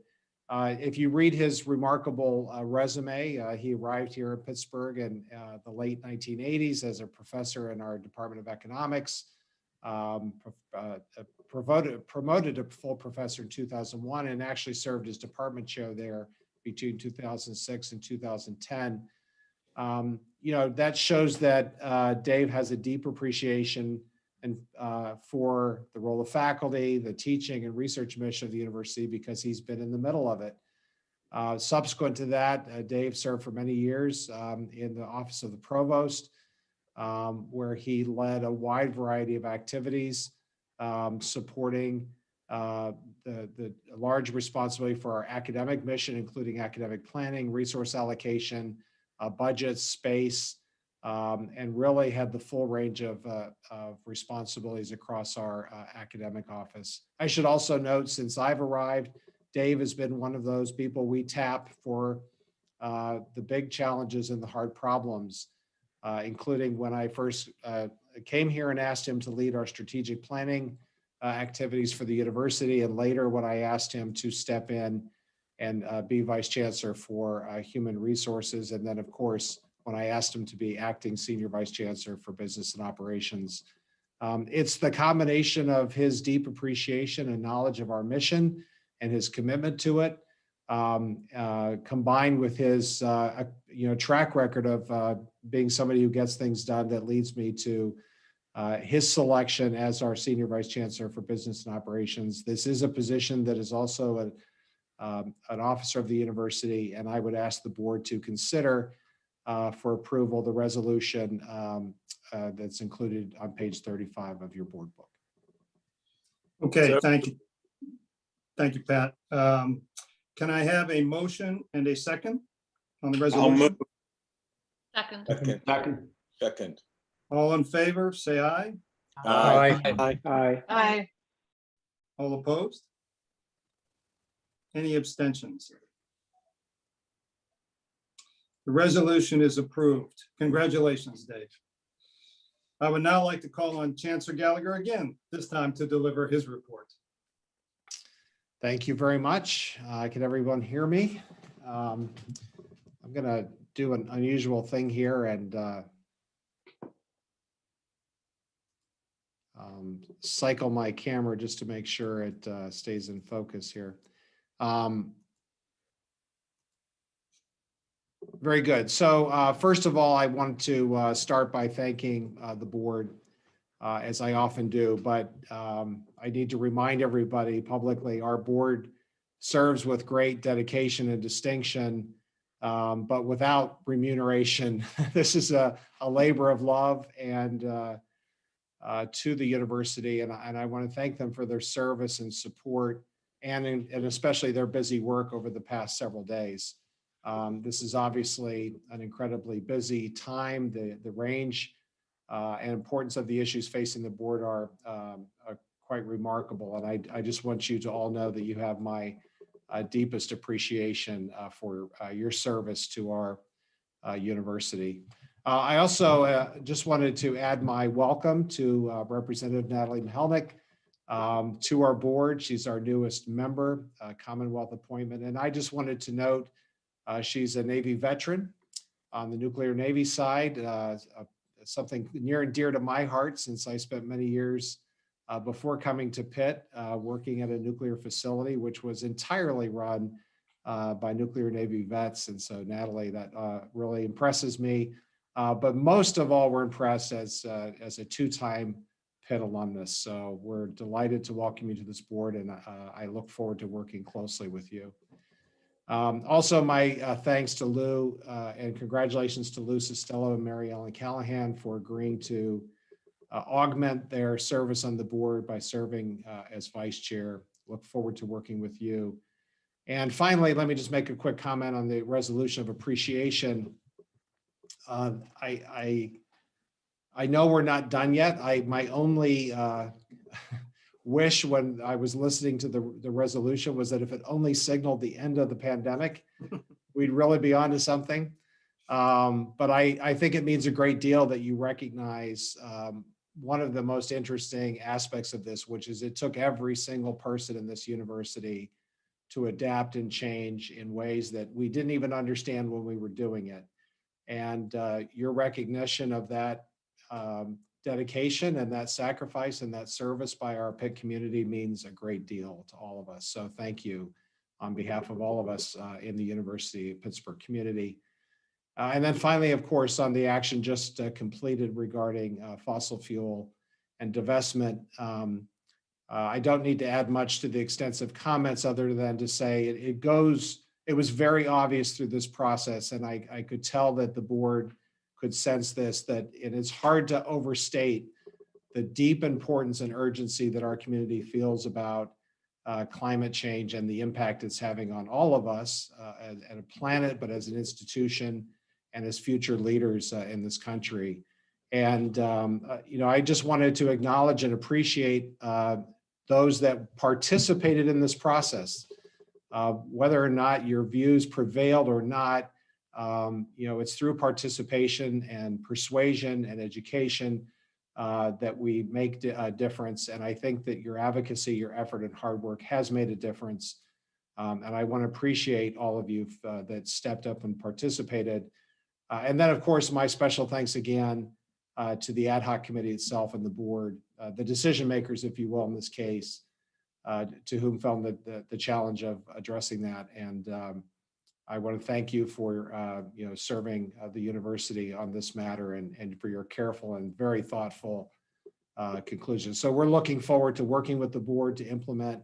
If you read his remarkable resume, he arrived here in Pittsburgh in the late 1980s as a professor in our Department of Economics, promoted to full professor in 2001, and actually served as department chair there between 2006 and 2010. That shows that Dave has a deep appreciation for the role of faculty, the teaching and research mission of the university, because he's been in the middle of it. Subsequent to that, Dave served for many years in the office of the provost, where he led a wide variety of activities supporting the large responsibility for our academic mission, including academic planning, resource allocation, budget, space, and really had the full range of responsibilities across our academic office. I should also note, since I've arrived, Dave has been one of those people we tap for the big challenges and the hard problems, including when I first came here and asked him to lead our strategic planning activities for the university, and later when I asked him to step in and be Vice Chancellor for Human Resources, and then of course, when I asked him to be acting Senior Vice Chancellor for Business and Operations. It's the combination of his deep appreciation and knowledge of our mission and his commitment to it, combined with his track record of being somebody who gets things done, that leads me to his selection as our Senior Vice Chancellor for Business and Operations. This is a position that is also an officer of the university, and I would ask the board to consider for approval the resolution that's included on page 35 of your board book. Okay, thank you. Thank you, Pat. Can I have a motion and a second on the resolution? Second. All in favor, say aye. Aye. Aye. All opposed? Any abstentions? The resolution is approved. Congratulations, Dave. I would now like to call on Chancellor Gallagher again, this time to deliver his report. Thank you very much. Can everyone hear me? I'm going to do an unusual thing here and cycle my camera just to make sure it stays in focus here. Very good. So first of all, I want to start by thanking the board, as I often do, but I need to remind everybody publicly, our board serves with great dedication and distinction, but without remuneration. This is a labor of love and to the university, and I want to thank them for their service and support, and especially their busy work over the past several days. This is obviously an incredibly busy time. The range and importance of the issues facing the board are quite remarkable. And I just want you to all know that you have my deepest appreciation for your service to our university. I also just wanted to add my welcome to Representative Natalie Mihelnik to our board. She's our newest member, Commonwealth appointment. And I just wanted to note she's a Navy veteran on the nuclear Navy side, something near and dear to my heart since I spent many years before coming to Pitt working at a nuclear facility, which was entirely run by nuclear Navy vets. And so Natalie, that really impresses me. But most of all, we're impressed as a two-time Pitt alumnus. So we're delighted to welcome you to this board, and I look forward to working closely with you. Also, my thanks to Lou and congratulations to Lou Costello and Mary Ellen Callahan for agreeing to augment their service on the board by serving as vice chair. Look forward to working with you. And finally, let me just make a quick comment on the resolution of appreciation. I know we're not done yet. My only wish when I was listening to the resolution was that if it only signaled the end of the pandemic, we'd really be onto something. But I think it means a great deal that you recognize one of the most interesting aspects of this, which is it took every single person in this university to adapt and change in ways that we didn't even understand when we were doing it. And your recognition of that dedication and that sacrifice and that service by our Pitt community means a great deal to all of us. So thank you on behalf of all of us in the University of Pittsburgh community. And then finally, of course, on the action just completed regarding fossil fuel and divestment, I don't need to add much to the extensive comments other than to say it was very obvious through this process, and I could tell that the board could sense this, that it is hard to overstate the deep importance and urgency that our community feels about climate change and the impact it's having on all of us as a planet, but as an institution and as future leaders in this country. And, I just wanted to acknowledge and appreciate those that participated in this process. Whether or not your views prevailed or not, it's through participation and persuasion and education that we make a difference. And I think that your advocacy, your effort and hard work has made a difference. And I want to appreciate all of you that stepped up and participated. And then, of course, my special thanks again to the ad hoc committee itself and the board, the decision makers, if you will, in this case, to whom fell the challenge of addressing that. And I want to thank you for serving the university on this matter and for your careful and very thoughtful conclusion. So we're looking forward to working with the board to implement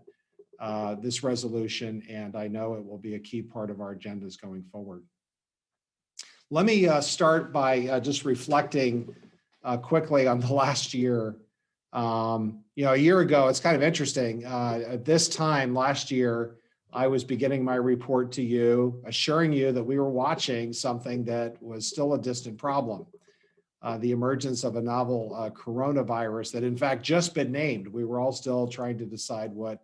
this resolution, and I know it will be a key part of our agendas going forward. Let me start by just reflecting quickly on the last year. A year ago, it's kind of interesting. At this time last year, I was beginning my report to you, assuring you that we were watching something that was still a distant problem, the emergence of a novel coronavirus that in fact just been named. We were all still trying to decide what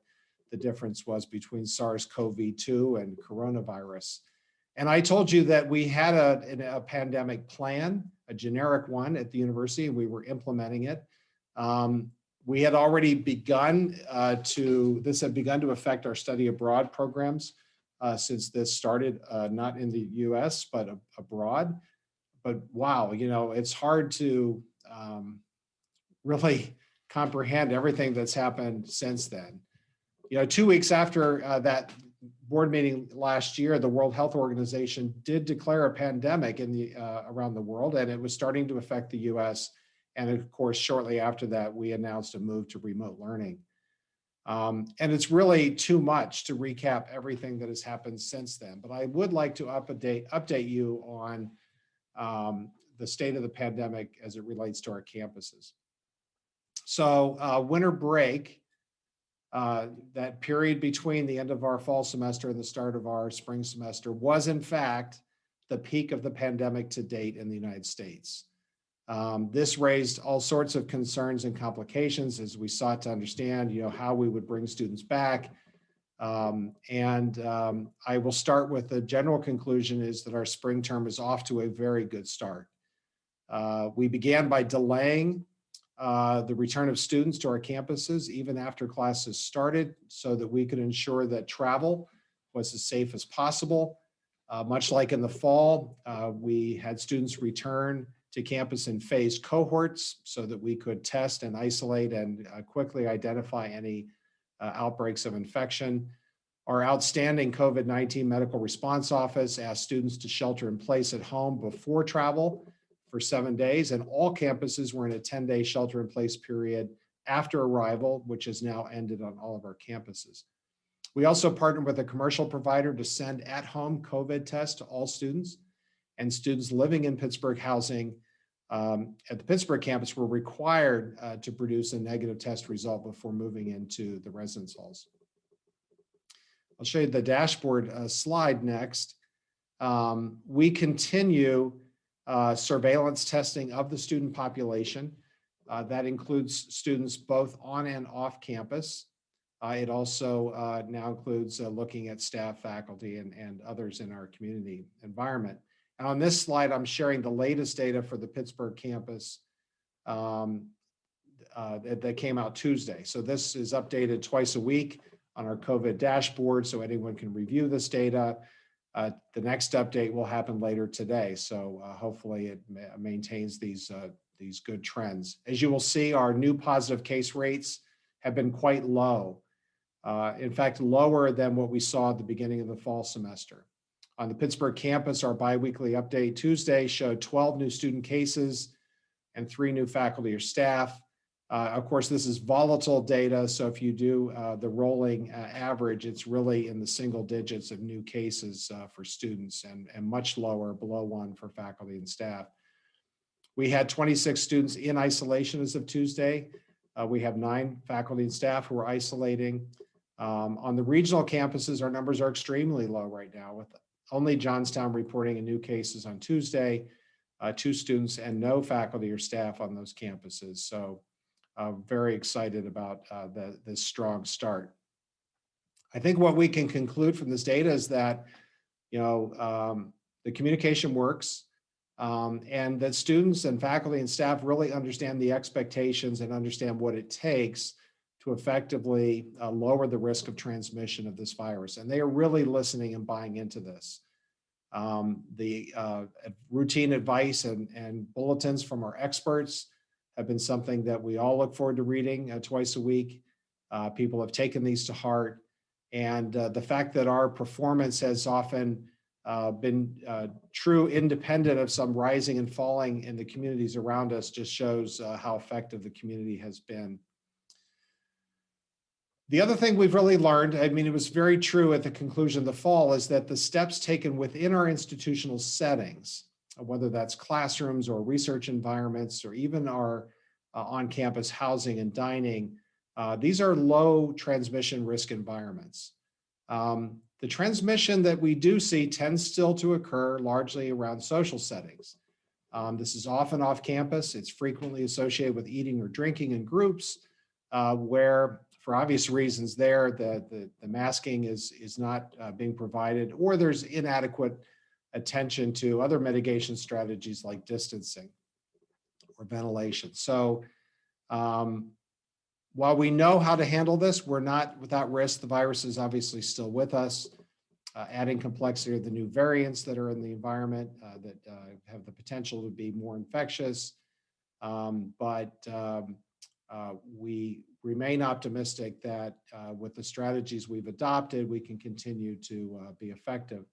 the difference was between SARS-CoV-2 and coronavirus. And I told you that we had a pandemic plan, a generic one at the university, and we were implementing it. We had already begun this had begun to affect our study abroad programs since this started, not in the US, but abroad. But wow, it's hard to really comprehend everything that's happened since then. 2 weeks after that board meeting last year, the World Health Organization did declare a pandemic around the world, and it was starting to affect the US. And of course, shortly after that, we announced a move to remote learning. And it's really too much to recap everything that has happened since then. But I would like to update you on the state of the pandemic as it relates to our campuses. So winter break, that period between the end of our fall semester and the start of our spring semester was in fact the peak of the pandemic to date in the United States. This raised all sorts of concerns and complications as we sought to understand, how we would bring students back. I will start with the general conclusion is that our spring term is off to a very good start. We began by delaying the return of students to our campuses even after classes started so that we could ensure that travel was as safe as possible. Much like in the fall, we had students return to campus in phased cohorts so that we could test and isolate and quickly identify any outbreaks of infection. Our outstanding COVID-19 medical response office asked students to shelter in place at home before travel for 7 days, and all campuses were in a 10-day shelter in place period after arrival, which has now ended on all of our campuses. We also partnered with a commercial provider to send at-home COVID tests to all students, and students living in Pittsburgh housing at the Pittsburgh campus were required to produce a negative test result before moving into the residence halls. I'll show you the dashboard slide next. We continue surveillance testing of the student population. That includes students both on and off campus. It also now includes looking at staff, faculty, and others in our community environment. And on this slide, I'm sharing the latest data for the Pittsburgh campus that came out Tuesday. So this is updated twice a week on our COVID dashboard so anyone can review this data. The next update will happen later today. So hopefully it maintains these good trends. As you will see, our new positive case rates have been quite low. In fact, lower than what we saw at the beginning of the fall semester. On the Pittsburgh campus, our biweekly update Tuesday showed 12 new student cases and 3 new faculty or staff. Of course, this is volatile data, so if you do the rolling average, it's really in the single digits of new cases for students and much lower, below 1 for faculty and staff. We had 26 students in isolation as of Tuesday. We have 9 faculty and staff who are isolating. On the regional campuses, our numbers are extremely low right now, with only Johnstown reporting a new cases on Tuesday, 2 students and no faculty or staff on those campuses. So very excited about this strong start. I think what we can conclude from this data is that, the communication works and that students and faculty and staff really understand the expectations and understand what it takes to effectively lower the risk of transmission of this virus. And they are really listening and buying into this. The routine advice and bulletins from our experts have been something that we all look forward to reading twice a week. People have taken these to heart. And the fact that our performance has often been true independent of some rising and falling in the communities around us just shows how effective the community has been. The other thing we've really learned, I mean, it was very true at the conclusion of the fall, is that the steps taken within our institutional settings, whether that's classrooms or research environments or even our on-campus housing and dining, these are low transmission risk environments. The transmission that we do see tends still to occur largely around social settings. This is often off campus. It's frequently associated with eating or drinking in groups where, for obvious reasons there, the masking is not being provided, or there's inadequate attention to other mitigation strategies like distancing or ventilation. So while we know how to handle this, we're not without risk. The virus is obviously still with us, adding complexity of the new variants that are in the environment that have the potential to be more infectious. But we remain optimistic that with the strategies we've adopted, we can continue to be effective.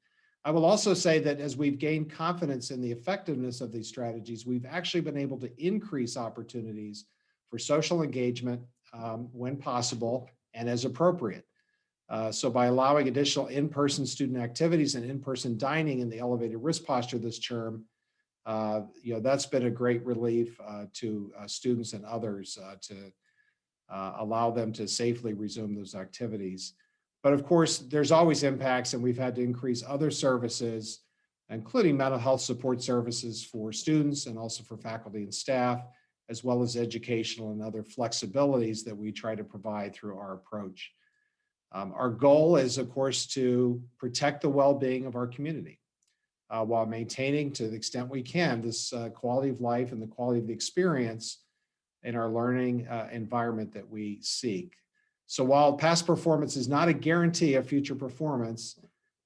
I will also say that as we've gained confidence in the effectiveness of these strategies, we've actually been able to increase opportunities for social engagement when possible and as appropriate. So by allowing additional in-person student activities and in-person dining in the elevated risk posture this term, that's been a great relief to students and others to allow them to safely resume those activities. But of course, there's always impacts, and we've had to increase other services, including mental health support services for students and also for faculty and staff, as well as educational and other flexibilities that we try to provide through our approach. Our goal is, of course, to protect the well-being of our community. while maintaining, to the extent we can, this quality of life and the quality of the experience in our learning environment that we seek. So while past performance is not a guarantee of future performance,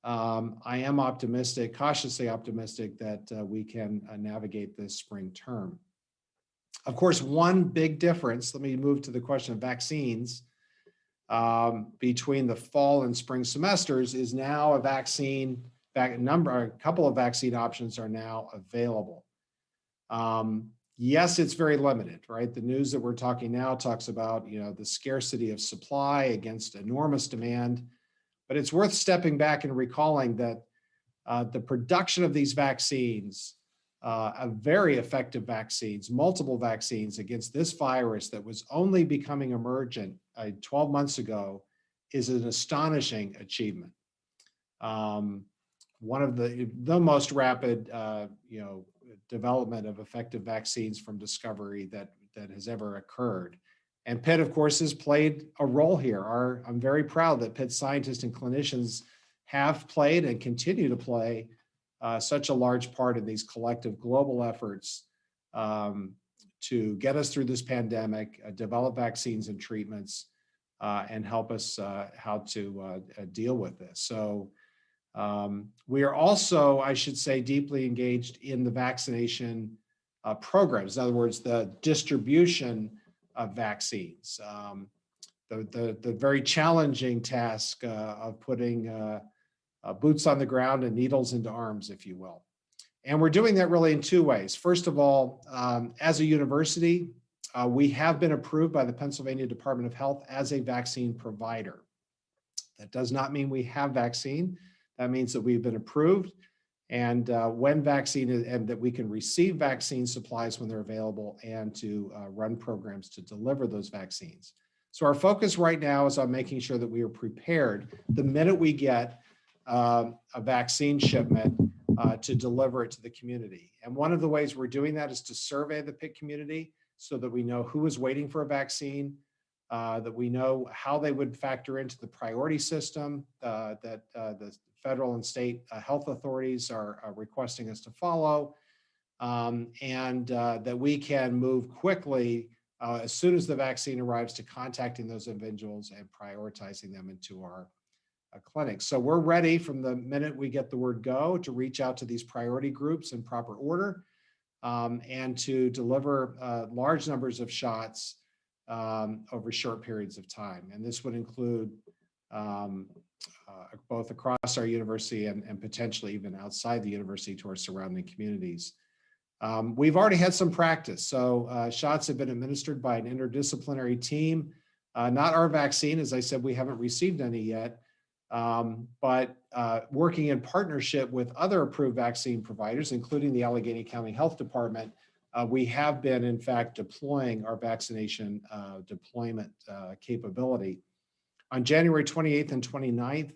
I am optimistic, cautiously optimistic, that we can navigate this spring term. Of course, one big difference, let me move to the question of vaccines, between the fall and spring semesters is now a couple of vaccine options are now available. Yes, it's very limited, right? The news that we're talking now talks about, the scarcity of supply against enormous demand, but it's worth stepping back and recalling that the production of these vaccines, very effective vaccines, multiple vaccines against this virus that was only becoming emergent 12 months ago, is an astonishing achievement. One of the most rapid, development of effective vaccines from discovery that has ever occurred. And Pitt, of course, has played a role here. I'm very proud that Pitt scientists and clinicians have played and continue to play such a large part in these collective global efforts to get us through this pandemic, develop vaccines and treatments, and help us how to deal with this. So we are also, I should say, deeply engaged in the vaccination programs. In other words, the distribution of vaccines. The very challenging task of putting boots on the ground and needles into arms, if you will. And we're doing that really in two ways. First of all, as a university, we have been approved by the Pennsylvania Department of Health as a vaccine provider. That does not mean we have vaccine. That means that we've been approved, and when vaccine and that we can receive vaccine supplies when they're available, and to run programs to deliver those vaccines. So our focus right now is on making sure that we are prepared the minute we get a vaccine shipment to deliver it to the community. And one of the ways we're doing that is to survey the Pitt community so that we know who is waiting for a vaccine, that we know how they would factor into the priority system that the federal and state health authorities are requesting us to follow, and that we can move quickly as soon as the vaccine arrives to contacting those individuals and prioritizing them into our clinics. So we're ready from the minute we get the word go to reach out to these priority groups in proper order, and to deliver large numbers of shots over short periods of time. And this would include both across our university and potentially even outside the university to our surrounding communities. We've already had some practice. So shots have been administered by an interdisciplinary team. Not our vaccine, as I said, we haven't received any yet, but working in partnership with other approved vaccine providers, including the Allegheny County Health Department, we have been, in fact, deploying our vaccination deployment capability. On January 28th and 29th,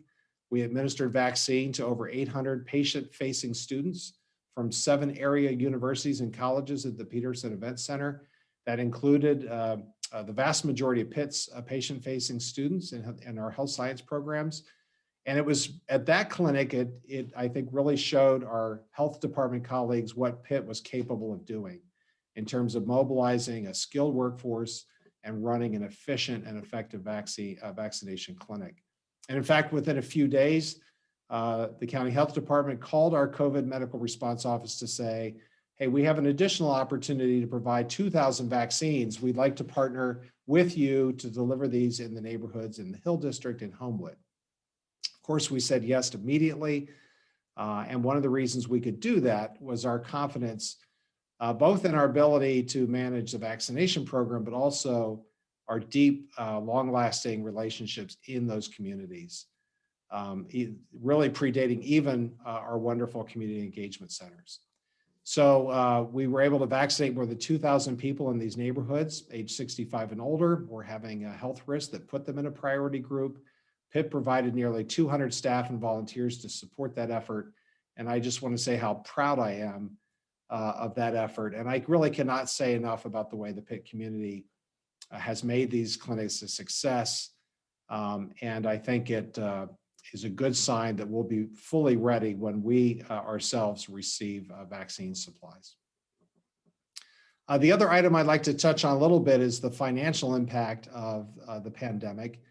we administered vaccine to over 800 patient-facing students from 7 area universities and colleges at the Peterson Event Center. That included the vast majority of Pitt's patient-facing students in our health science programs. And it was at that clinic, it I think really showed our health department colleagues what Pitt was capable of doing in terms of mobilizing a skilled workforce and running an efficient and effective vaccination clinic. And in fact, within a few days, the county health department called our COVID medical response office to say, hey, we have an additional opportunity to provide 2,000 vaccines. We'd like to partner with you to deliver these in the neighborhoods in the Hill District and Homewood. Of course, we said yes immediately. And one of the reasons we could do that was our confidence both in our ability to manage the vaccination program, but also our deep, long-lasting relationships in those communities, really predating even our wonderful community engagement centers. So we were able to vaccinate more than 2,000 people in these neighborhoods, age 65 and older, or having a health risk that put them in a priority group. Pitt provided nearly 200 staff and volunteers to support that effort. And I just want to say how proud I am of that effort. And I really cannot say enough about the way the Pitt community has made these clinics a success. And I think it a good sign that we'll be fully ready when we ourselves receive vaccine supplies. The other item I'd like to touch on a little bit is the financial impact of the pandemic.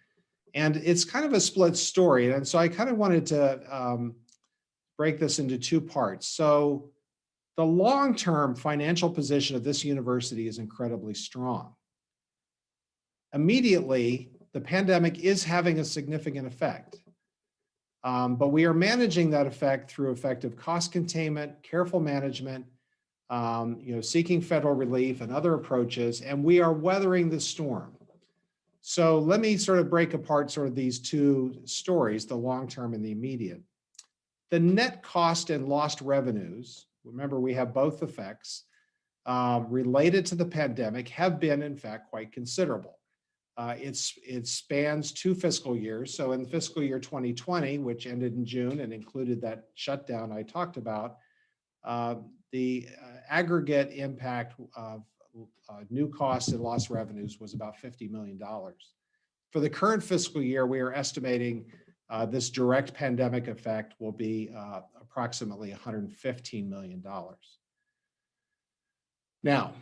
And it's kind of a split story. And so I kind of wanted to break this into two parts. So the long-term financial position of this university is incredibly strong. Immediately, the pandemic is having a significant effect. But we are managing that effect through effective cost containment, careful management, seeking federal relief and other approaches, and we are weathering the storm. So let me sort of break apart sort of these two stories, the long-term and the immediate. The net cost and lost revenues, remember we have both effects, related to the pandemic have been in fact quite considerable. It spans 2 fiscal years. So in fiscal year 2020, which ended in June and included that shutdown I talked about, the aggregate impact of new costs and lost revenues was about $50 million. For the current fiscal year, we are estimating this direct pandemic effect will be approximately $115 million. Now,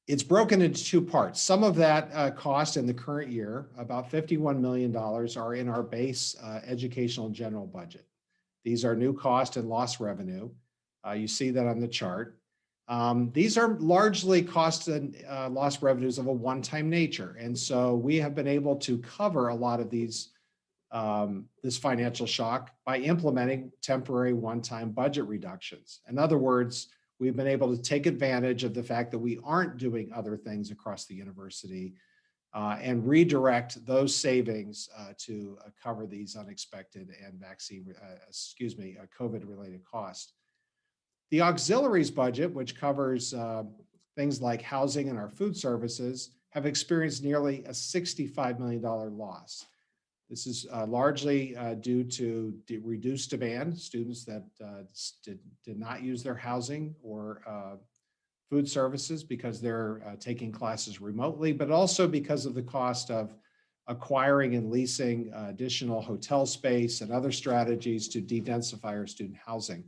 it's broken into 2 parts. Some of that cost in the current year, about $51 million, are in our base educational and general budget. These are new cost and lost revenue. You see that on the chart. These are largely cost and lost revenues of a one-time nature. And so we have been able to cover a lot of these, this financial shock by implementing temporary one-time budget reductions. In other words, we've been able to take advantage of the fact that we aren't doing other things across the university and redirect those savings to cover these unexpected and COVID-related costs. The auxiliaries budget, which covers things like housing and our food services, have experienced nearly a $65 million loss. This is largely due to reduced demand, students that did not use their housing or food services because they're taking classes remotely, but also because of the cost of acquiring and leasing additional hotel space and other strategies to de-densify our student housing.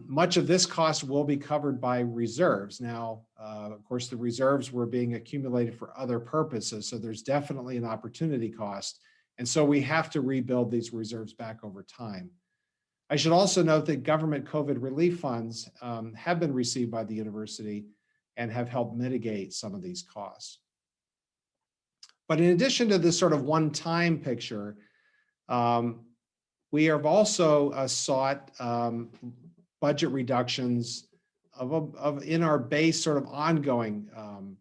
Much of this cost will be covered by reserves. Now, of course, the reserves were being accumulated for other purposes, so there's definitely an opportunity cost. And so we have to rebuild these reserves back over time. I should also note that government COVID relief funds have been received by the university and have helped mitigate some of these costs. But in addition to this sort of one-time picture, we have also sought budget reductions in our base sort of ongoing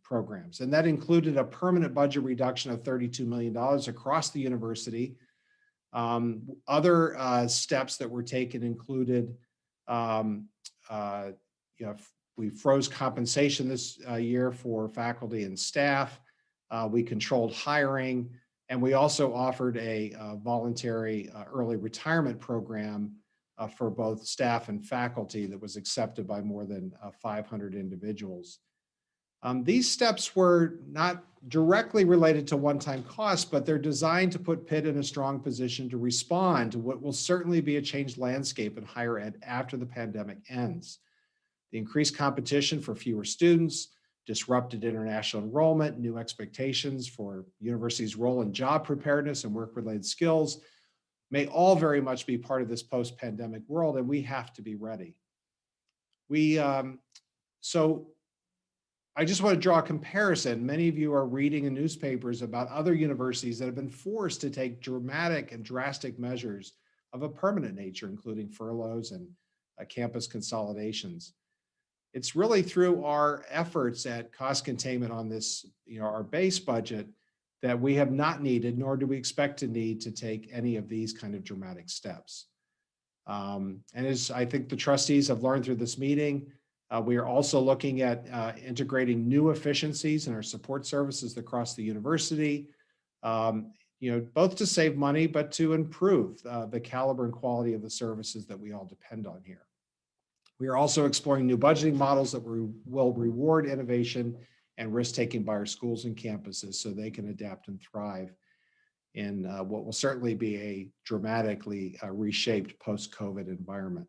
programs. And that included a permanent budget reduction of $32 million across the university. Other steps that were taken included, we froze compensation this year for faculty and staff. We controlled hiring, and we also offered a voluntary early retirement program for both staff and faculty that was accepted by more than 500 individuals. These steps were not directly related to one-time costs, but they're designed to put Pitt in a strong position to respond to what will certainly be a changed landscape in higher ed after the pandemic ends. The increased competition for fewer students, disrupted international enrollment, new expectations for universities' role in job preparedness and work-related skills may all very much be part of this post-pandemic world, and we have to be ready. So I just want to draw a comparison. Many of you are reading in newspapers about other universities that have been forced to take dramatic and drastic measures of a permanent nature, including furloughs and campus consolidations. It's really through our efforts at cost containment on this, our base budget, that we have not needed, nor do we expect to need to take any of these kind of dramatic steps. And as I think the trustees have learned through this meeting, we are also looking at integrating new efficiencies in our support services across the university, both to save money, but to improve the caliber and quality of the services that we all depend on here. We are also exploring new budgeting models that will reward innovation and risk-taking by our schools and campuses so they can adapt and thrive. in what will certainly be a dramatically reshaped post-COVID environment.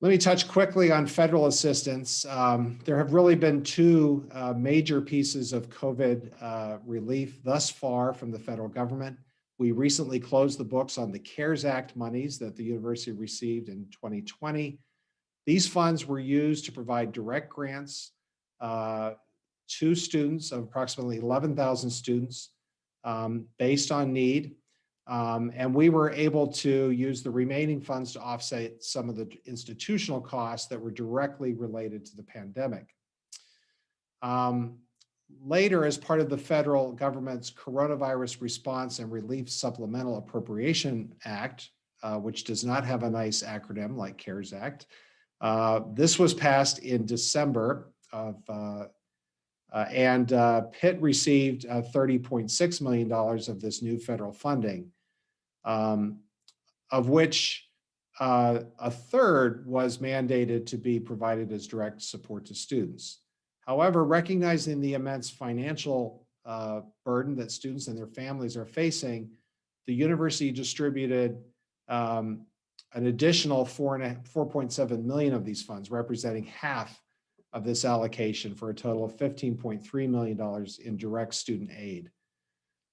Let me touch quickly on federal assistance. There have really been two major pieces of COVID relief thus far from the federal government. We recently closed the books on the CARES Act monies that the university received in 2020. These funds were used to provide direct grants to students of approximately 11,000 students based on need. And we were able to use the remaining funds to offset some of the institutional costs that were directly related to the pandemic. Later, as part of the federal government's Coronavirus Response and Relief Supplemental Appropriation Act, which does not have a nice acronym like CARES Act, this was passed in December of, and Pitt received $30.6 million of this new federal funding, of which a third was mandated to be provided as direct support to students. However, recognizing the immense financial burden that students and their families are facing, the university distributed an additional $4.7 million of these funds, representing half of this allocation for a total of $15.3 million in direct student aid.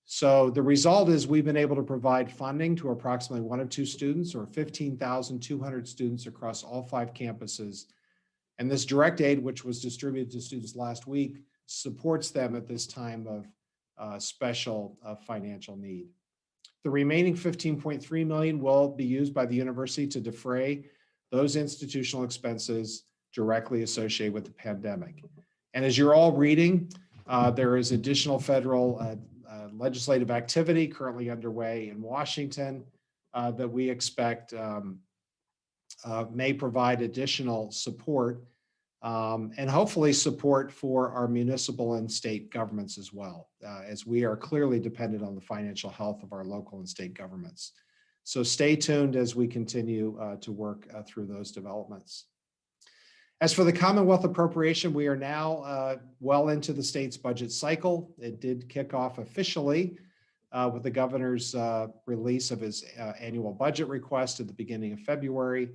So the result is we've been able to provide funding to approximately 1 of 2 students, or 15,200 students across all 5 campuses. And this direct aid, which was distributed to students last week, supports them at this time of special financial need. The remaining $15.3 million will be used by the university to defray those institutional expenses directly associated with the pandemic. And as you're all reading, there is additional federal legislative activity currently underway in Washington that we expect may provide additional support and hopefully support for our municipal and state governments as well, as we are clearly dependent on the financial health of our local and state governments. So stay tuned as we continue to work through those developments. As for the Commonwealth appropriation, we are now well into the state's budget cycle. It did kick off officially with the governor's release of his annual budget request at the beginning of February.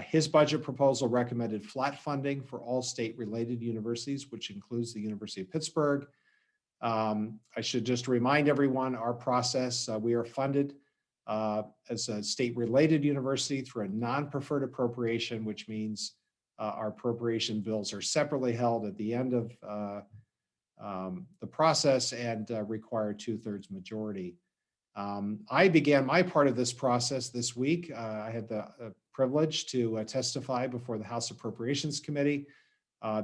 His budget proposal recommended flat funding for all state-related universities, which includes the University of Pittsburgh. I should just remind everyone, our process, we are funded as a state-related university through a non-preferred appropriation, which means our appropriation bills are separately held at the end of the process and require 2/3 majority. I began my part of this process this week. I had the privilege to testify before the House Appropriations Committee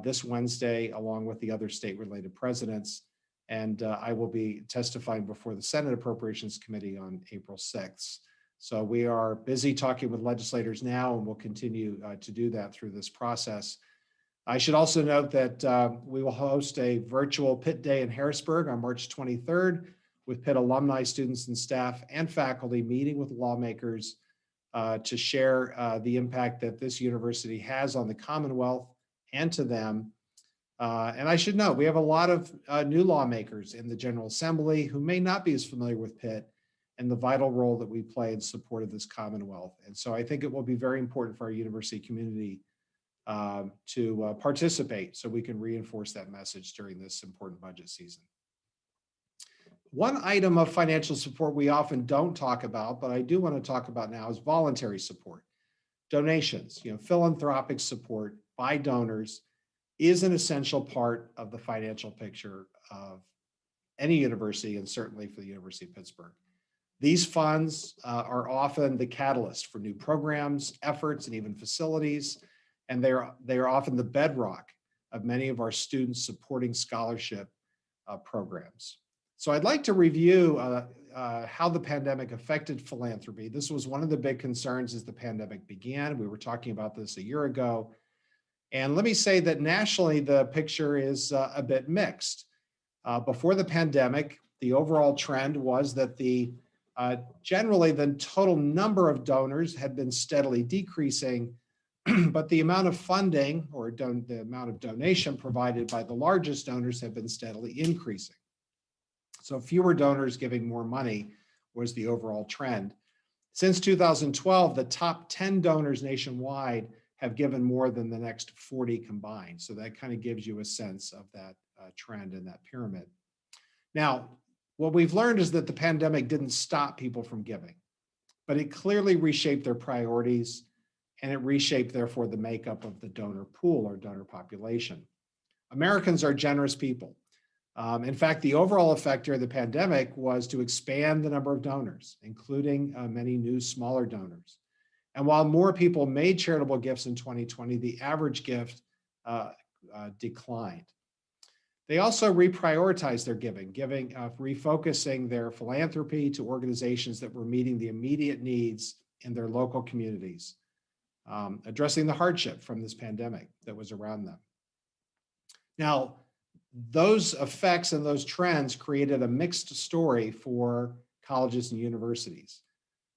this Wednesday, along with the other state-related presidents. And I will be testifying before the Senate Appropriations Committee on April 6th. So we are busy talking with legislators now, and we'll continue to do that through this process. I should also note that we will host a virtual Pitt Day in Harrisburg on March 23rd, with Pitt alumni, students, and staff and faculty meeting with lawmakers to share the impact that this university has on the Commonwealth and to them. And I should note, we have a lot of new lawmakers in the General Assembly who may not be as familiar with Pitt and the vital role that we play in support of this Commonwealth. And so I think it will be very important for our university community to participate so we can reinforce that message during this important budget season. One item of financial support we often don't talk about, but I do want to talk about now, is voluntary support. Donations, philanthropic support by donors is an essential part of the financial picture of any university, and certainly for the University of Pittsburgh. These funds are often the catalyst for new programs, efforts, and even facilities, and they are often the bedrock of many of our students supporting scholarship programs. So I'd like to review how the pandemic affected philanthropy. This was one of the big concerns as the pandemic began. We were talking about this a year ago. And let me say that nationally, the picture is a bit mixed. Before the pandemic, the overall trend was that generally the total number of donors had been steadily decreasing, but the amount of funding or the amount of donation provided by the largest donors have been steadily increasing. So fewer donors giving more money was the overall trend. Since 2012, the top 10 donors nationwide have given more than the next 40 combined. So that kind of gives you a sense of that trend in that pyramid. Now, what we've learned is that the pandemic didn't stop people from giving, but it clearly reshaped their priorities, and it reshaped, therefore, the makeup of the donor pool or donor population. Americans are generous people. In fact, the overall effect during the pandemic was to expand the number of donors, including many new smaller donors. And while more people made charitable gifts in 2020, the average gift declined. They also reprioritized their giving, refocusing their philanthropy to organizations that were meeting the immediate needs in their local communities, addressing the hardship from this pandemic that was around them. Now, those effects and those trends created a mixed story for colleges and universities.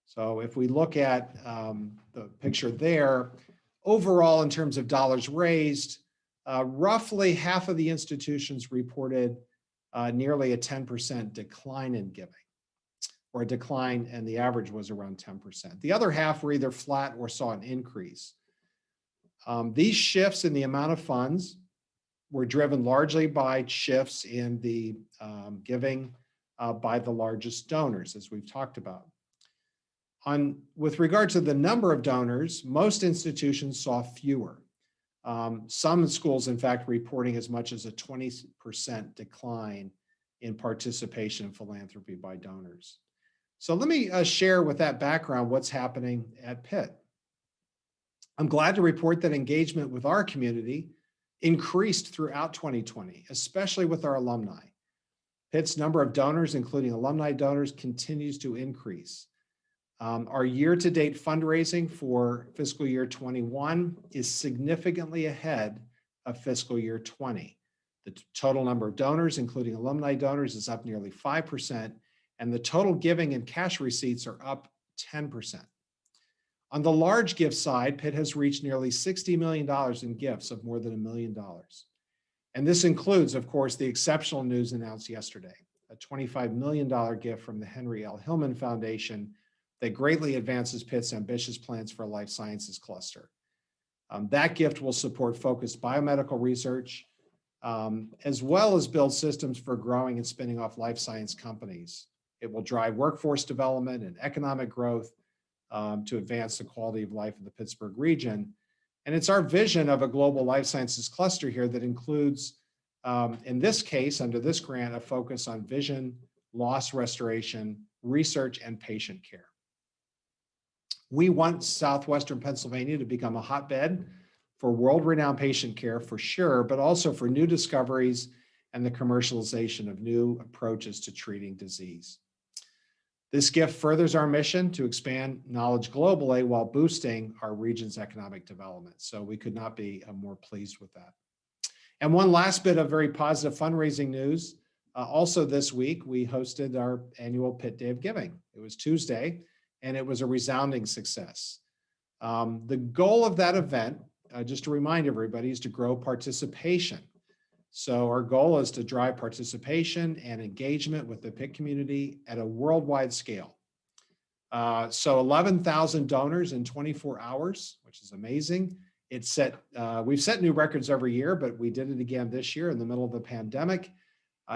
So if we look at the picture there, overall in terms of dollars raised, roughly half of the institutions reported nearly a 10% decline in giving, or a decline, and the average was around 10%. The other half were either flat or saw an increase. These shifts in the amount of funds were driven largely by shifts in the giving by the largest donors, as we've talked about. With regard to the number of donors, most institutions saw fewer. Some schools, in fact, reporting as much as a 20% decline in participation in philanthropy by donors. So let me share with that background what's happening at Pitt. I'm glad to report that engagement with our community increased throughout 2020, especially with our alumni. Pitt's number of donors, including alumni donors, continues to increase. Our year-to-date fundraising for fiscal year 21 is significantly ahead of fiscal year 20. The total number of donors, including alumni donors, is up nearly 5%, and the total giving and cash receipts are up 10%. On the large gift side, Pitt has reached nearly $60 million in gifts of more than $1 million. And this includes, of course, the exceptional news announced yesterday, a $25 million gift from the Henry L. Hillman Foundation that greatly advances Pitt's ambitious plans for a life sciences cluster. That gift will support focused biomedical research, as well as build systems for growing and spinning off life science companies. It will drive workforce development and economic growth to advance the quality of life in the Pittsburgh region. And it's our vision of a global life sciences cluster here that includes, in this case, under this grant, a focus on vision, loss restoration, research, and patient care. We want Southwestern Pennsylvania to become a hotbed for world-renowned patient care for sure, but also for new discoveries and the commercialization of new approaches to treating disease. This gift furthers our mission to expand knowledge globally while boosting our region's economic development. So we could not be more pleased with that. And one last bit of very positive fundraising news. Also this week, we hosted our annual Pitt Day of Giving. It was Tuesday, and it was a resounding success. The goal of that event, just to remind everybody, is to grow participation. So our goal is to drive participation and engagement with the Pitt community at a worldwide scale. So 11,000 donors in 24 hours, which is amazing. We've set new records every year, but we did it again this year in the middle of the pandemic.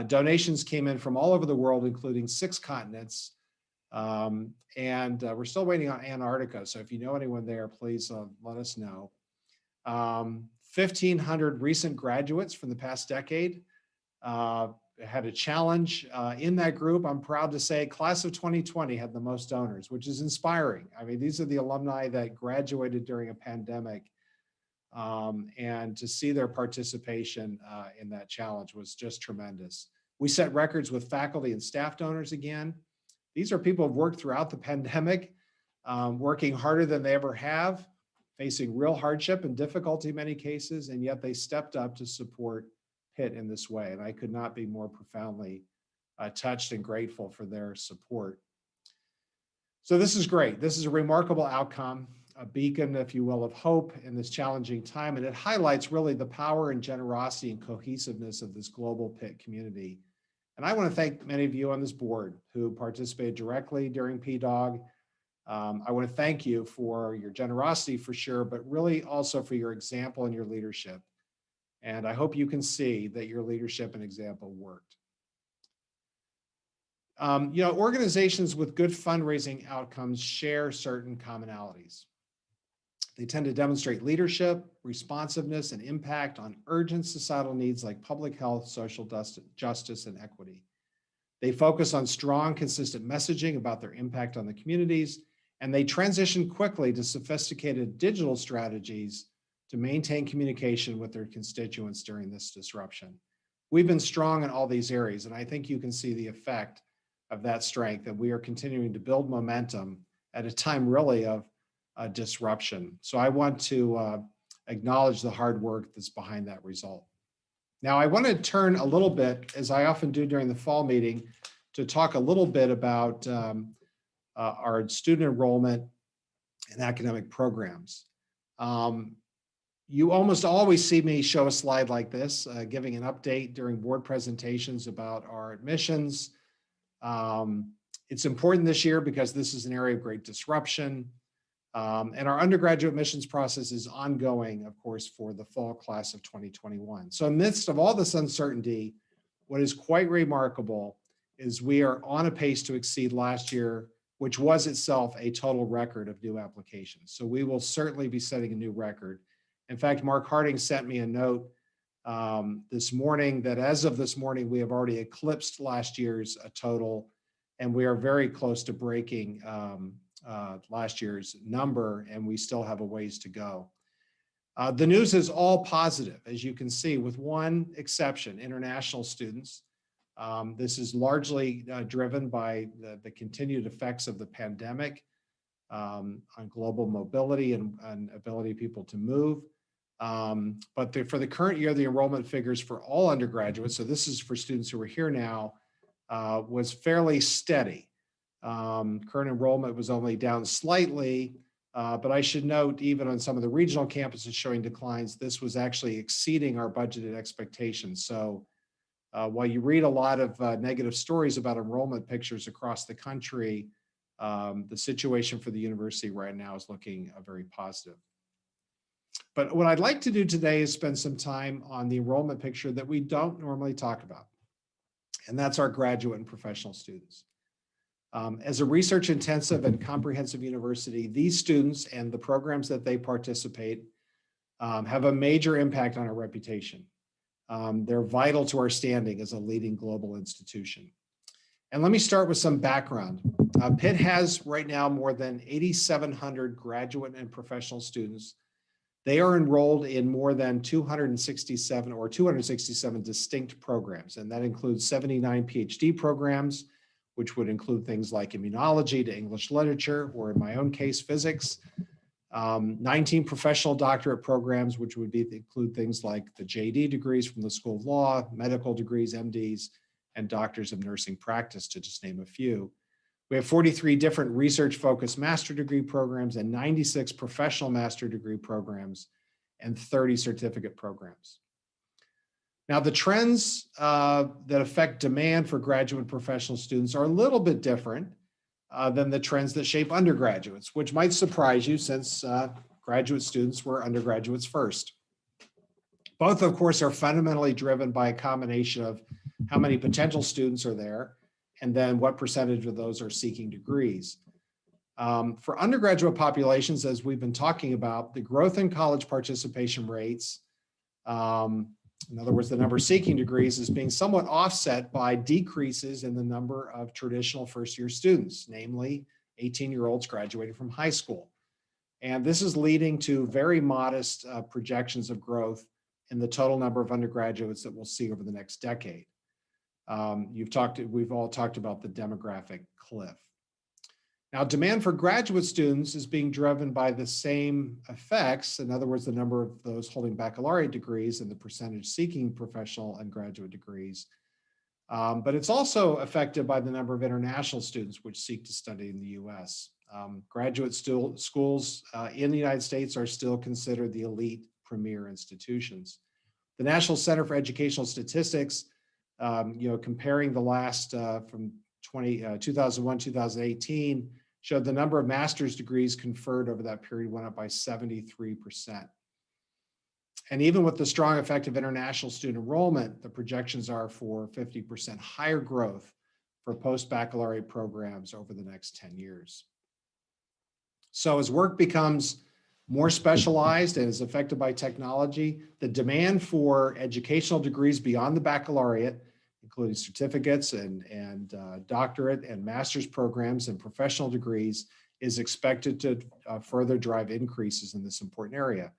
Donations came in from all over the world, including 6 continents. And we're still waiting on Antarctica. So if you know anyone there, please let us know. 1,500 recent graduates from the past decade had a challenge in that group. I'm proud to say class of 2020 had the most donors, which is inspiring. I mean, these are the alumni that graduated during a pandemic. And to see their participation in that challenge was just tremendous. We set records with faculty and staff donors again. These are people who've worked throughout the pandemic, working harder than they ever have, facing real hardship and difficulty in many cases, and yet they stepped up to support Pitt in this way. And I could not be more profoundly touched and grateful for their support. So this is great. This is a remarkable outcome, a beacon, if you will, of hope in this challenging time. And it highlights really the power and generosity and cohesiveness of this global Pitt community And I want to thank many of you on this board who participated directly during PDOG. I want to thank you for your generosity for sure, but really also for your example and your leadership. And I hope you can see that your leadership and example worked. Organizations with good fundraising outcomes share certain commonalities. They tend to demonstrate leadership, responsiveness, and impact on urgent societal needs like public health, social justice, and equity. They focus on strong, consistent messaging about their impact on the communities, and they transition quickly to sophisticated digital strategies to maintain communication with their constituents during this disruption. We've been strong in all these areas, and I think you can see the effect of that strength, and we are continuing to build momentum at a time really of disruption. So I want to acknowledge the hard work that's behind that result. Now I want to turn a little bit, as I often do during the fall meeting, to talk a little bit about our student enrollment and academic programs. You almost always see me show a slide like this, giving an update during board presentations about our admissions. It's important this year because this is an area of great disruption. And our undergraduate admissions process is ongoing, of course, for the fall class of 2021. So in the midst of all this uncertainty, what is quite remarkable is we are on a pace to exceed last year, which was itself a total record of new applications. So we will certainly be setting a new record. In fact, Mark Harding sent me a note this morning that as of this morning, we have already eclipsed last year's total, and we are very close to breaking last year's number, and we still have a ways to go. The news is all positive, as you can see, with one exception: international students. This is largely driven by the continued effects of the pandemic on global mobility and ability of people to move. But for the current year, the enrollment figures for all undergraduates, so this is for students who are here now, was fairly steady. Current enrollment was only down slightly, but I should note, even on some of the regional campuses showing declines, this was actually exceeding our budgeted expectations. So while you read a lot of negative stories about enrollment pictures across the country, the situation for the university right now is looking very positive. But what I'd like to do today is spend some time on the enrollment picture that we don't normally talk about, and that's our graduate and professional students. As a research intensive and comprehensive university, these students and the programs that they participate have a major impact on our reputation. They're vital to our standing as a leading global institution. And let me start with some background. Pitt has right now more than 8,700 graduate and professional students. They are enrolled in more than 267 distinct programs, and that includes 79 PhD programs, which would include things like immunology to English literature, or in my own case, physics. 19 professional doctorate programs, which would include things like the JD degrees from the School of Law, medical degrees, MDs, and doctors of nursing practice, to just name a few. We have 43 different research-focused master degree programs and 96 professional master degree programs and 30 certificate programs. Now, the trends that affect demand for graduate and professional students are a little bit different than the trends that shape undergraduates, which might surprise you since graduate students were undergraduates first. Both, of course, are fundamentally driven by a combination of how many potential students are there and then what percentage of those are seeking degrees. For undergraduate populations, as we've been talking about, the growth in college participation rates, in other words, the number seeking degrees, is being somewhat offset by decreases in the number of traditional first-year students, namely 18-year-olds graduating from high school. And this is leading to very modest projections of growth in the total number of undergraduates that we'll see over the next decade. We've all talked about the demographic cliff. Now, demand for graduate students is being driven by the same effects. In other words, the number of those holding baccalaureate degrees and the percentage seeking professional and graduate degrees. But it's also affected by the number of international students which seek to study in the US. Graduate schools in the United States are still considered the elite premier institutions. The National Center for Educational Statistics comparing the last from 2001, 2018, showed the number of master's degrees conferred over that period went up by 73%. And even with the strong effect of international student enrollment, the projections are for 50% higher growth for post-baccalaureate programs over the next 10 years. So as work becomes more specialized and is affected by technology, the demand for educational degrees beyond the baccalaureate, including certificates and doctorate and master's programs and professional degrees, is expected to further drive increases in this important area.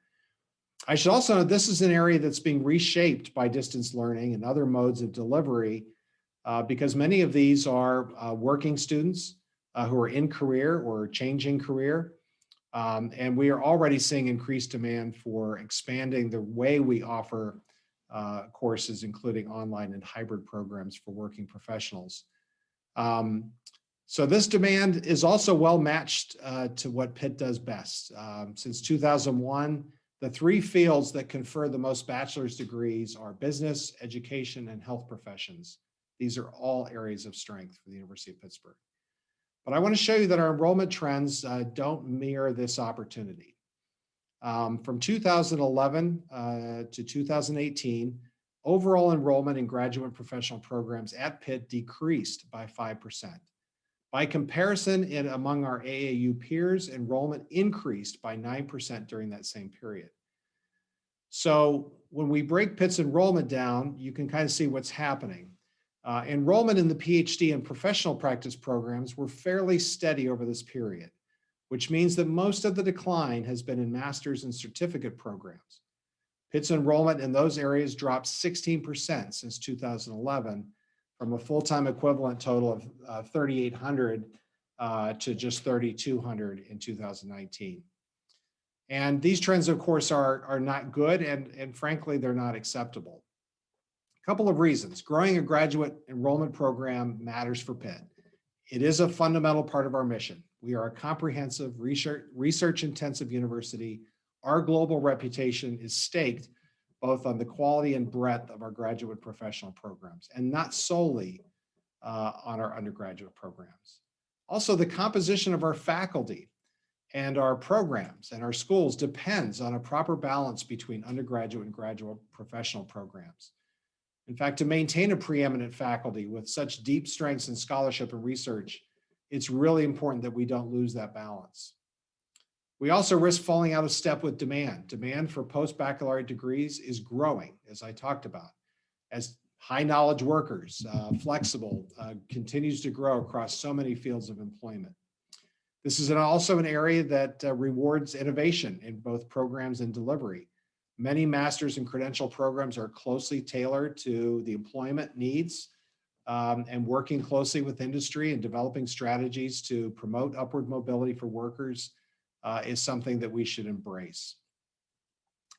I should also note this is an area that's being reshaped by distance learning and other modes of delivery because many of these are working students who are in career or changing career. And we are already seeing increased demand for expanding the way we offer courses, including online and hybrid programs for working professionals. So this demand is also well matched to what Pitt does best. Since 2001, the three fields that confer the most bachelor's degrees are business, education, and health professions. These are all areas of strength for the University of Pittsburgh. But I want to show you that our enrollment trends don't mirror this opportunity. From 2011 to 2018, overall enrollment in graduate and professional programs at Pitt decreased by 5%. By comparison, among our AAU peers, enrollment increased by 9% during that same period. So when we break Pitt's enrollment down, you can kind of see what's happening. Enrollment in the PhD and professional practice programs were fairly steady over this period, which means that most of the decline has been in master's and certificate programs. Pitt's enrollment in those areas dropped 16% since 2011, from a full-time equivalent total of 3,800 to just 3,200 in 2019. And these trends, of course, are not good, and frankly, they're not acceptable. A couple of reasons. Growing a graduate enrollment program matters for Pitt. It is a fundamental part of our mission. We are a comprehensive, research-intensive university. Our global reputation is staked both on the quality and breadth of our graduate professional programs, and not solely on our undergraduate programs. Also, the composition of our faculty and our programs and our schools depends on a proper balance between undergraduate and graduate professional programs. In fact, to maintain a preeminent faculty with such deep strengths in scholarship and research, it's really important that we don't lose that balance. We also risk falling out of step with demand. Demand for post-baccalaureate degrees is growing, as I talked about, as high knowledge workers, flexible, continues to grow across so many fields of employment. This is also an area that rewards innovation in both programs and delivery. Many master's and credential programs are closely tailored to the employment needs and working closely with industry and developing strategies to promote upward mobility for workers is something that we should embrace.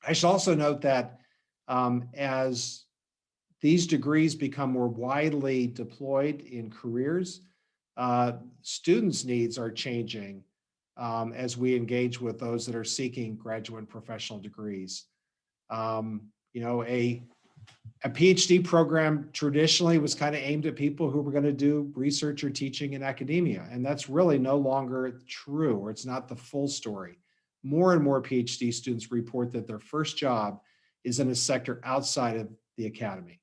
I should also note that as these degrees become more widely deployed in careers, students' needs are changing as we engage with those that are seeking graduate and professional degrees. A PhD program traditionally was kind of aimed at people who were going to do research or teaching in academia, and that's really no longer true, or it's not the full story. More and more PhD students report that their first job is in a sector outside of the academy,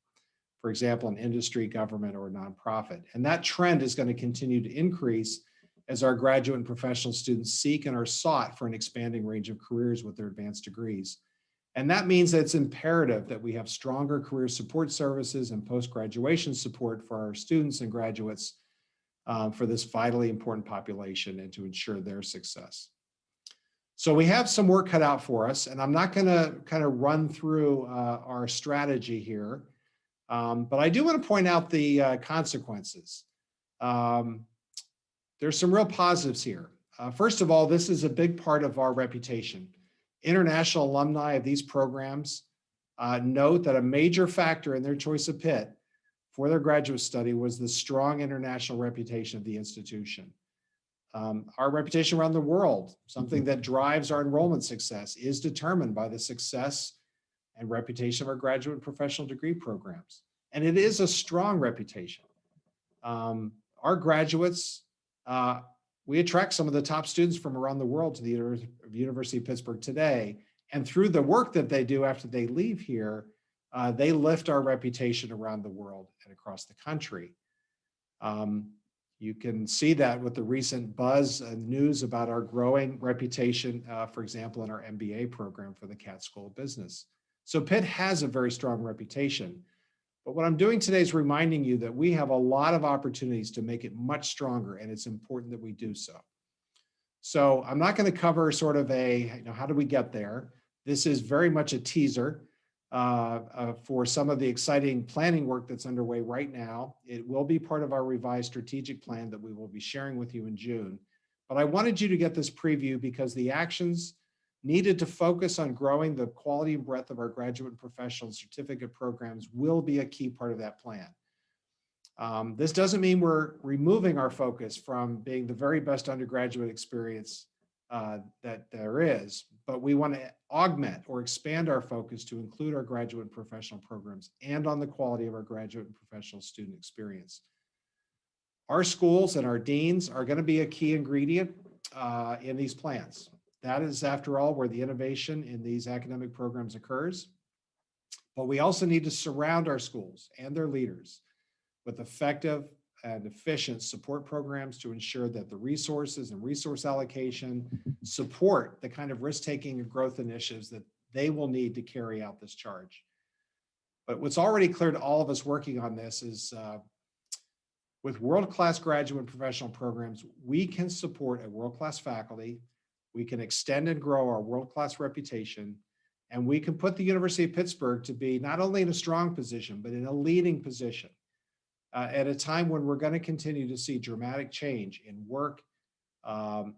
for example, in industry, government, or nonprofit. And that trend is going to continue to increase as our graduate and professional students seek and are sought for an expanding range of careers with their advanced degrees. And that means that it's imperative that we have stronger career support services and post-graduation support for our students and graduates for this vitally important population and to ensure their success. So we have some work cut out for us, and I'm not going to kind of run through our strategy here, but I do want to point out the consequences. There's some real positives here. First of all, this is a big part of our reputation. International alumni of these programs note that a major factor in their choice of Pitt for their graduate study was the strong international reputation of the institution. Our reputation around the world, something that drives our enrollment success, is determined by the success and reputation of our graduate and professional degree programs. And it is a strong reputation. Our graduates, we attract some of the top students from around the world to the University of Pittsburgh today. And through the work that they do after they leave here, they lift our reputation around the world and across the country. You can see that with the recent buzz and news about our growing reputation, for example, in our MBA program for the Katz School of Business. So Pitt has a very strong reputation. But what I'm doing today is reminding you that we have a lot of opportunities to make it much stronger, and it's important that we do so. So I'm not going to cover sort of how do we get there? This is very much a teaser for some of the exciting planning work that's underway right now. It will be part of our revised strategic plan that we will be sharing with you in June. But I wanted you to get this preview because the actions needed to focus on growing the quality and breadth of our graduate and professional certificate programs will be a key part of that plan. This doesn't mean we're removing our focus from being the very best undergraduate experience that there is, but we want to augment or expand our focus to include our graduate and professional programs and on the quality of our graduate and professional student experience. Our schools and our deans are going to be a key ingredient in these plans. That is, after all, where the innovation in these academic programs occurs. But we also need to surround our schools and their leaders with effective and efficient support programs to ensure that the resources and resource allocation support the kind of risk-taking and growth initiatives that they will need to carry out this charge. But what's already clear to all of us working on this is with world-class graduate and professional programs, we can support a world-class faculty, we can extend and grow our world-class reputation, and we can put the University of Pittsburgh to be not only in a strong position, but in a leading position at a time when we're going to continue to see dramatic change in work,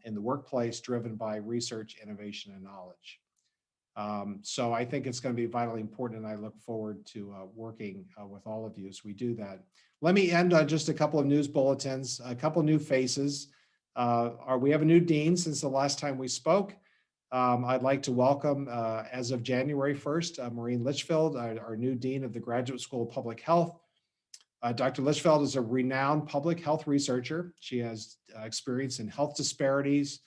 in the workplace driven by research, innovation, and knowledge. So I think it's going to be vitally important, and I look forward to working with all of you as we do that. Let me end on just a couple of news bulletins, a couple new faces. We have a new dean since the last time we spoke. I'd like to welcome, as of January 1st, Maureen Litchfield, our new dean of the Graduate School of Public Health. Dr. Litchfield is a renowned public health researcher. She has experience in health disparities,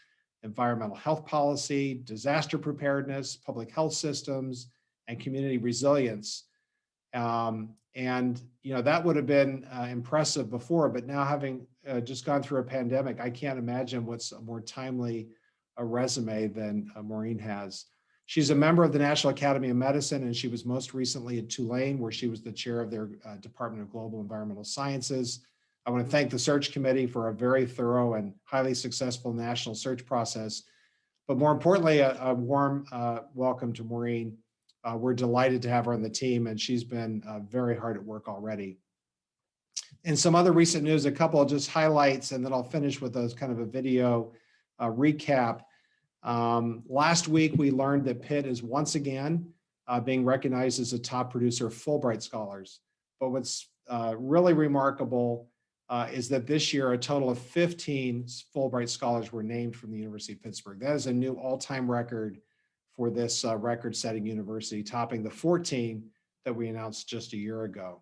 environmental health policy, disaster preparedness, public health systems, and community resilience. And that would have been impressive before, but now having just gone through a pandemic, I can't imagine what's a more timely resume than Maureen has. She's a member of the National Academy of Medicine, and she was most recently at Tulane, where she was the chair of their Department of Global Environmental Sciences. I want to thank the search committee for a very thorough and highly successful national search process. But more importantly, a warm welcome to Maureen. We're delighted to have her on the team, and she's been very hard at work already. And some other recent news, a couple of just highlights, and then I'll finish with those kind of a video recap. Last week, we learned that Pitt is once again being recognized as a top producer of Fulbright scholars. But what's really remarkable is that this year, a total of 15 Fulbright scholars were named from the University of Pittsburgh. That is a new all-time record for this record-setting university, topping the 14 that we announced just a year ago.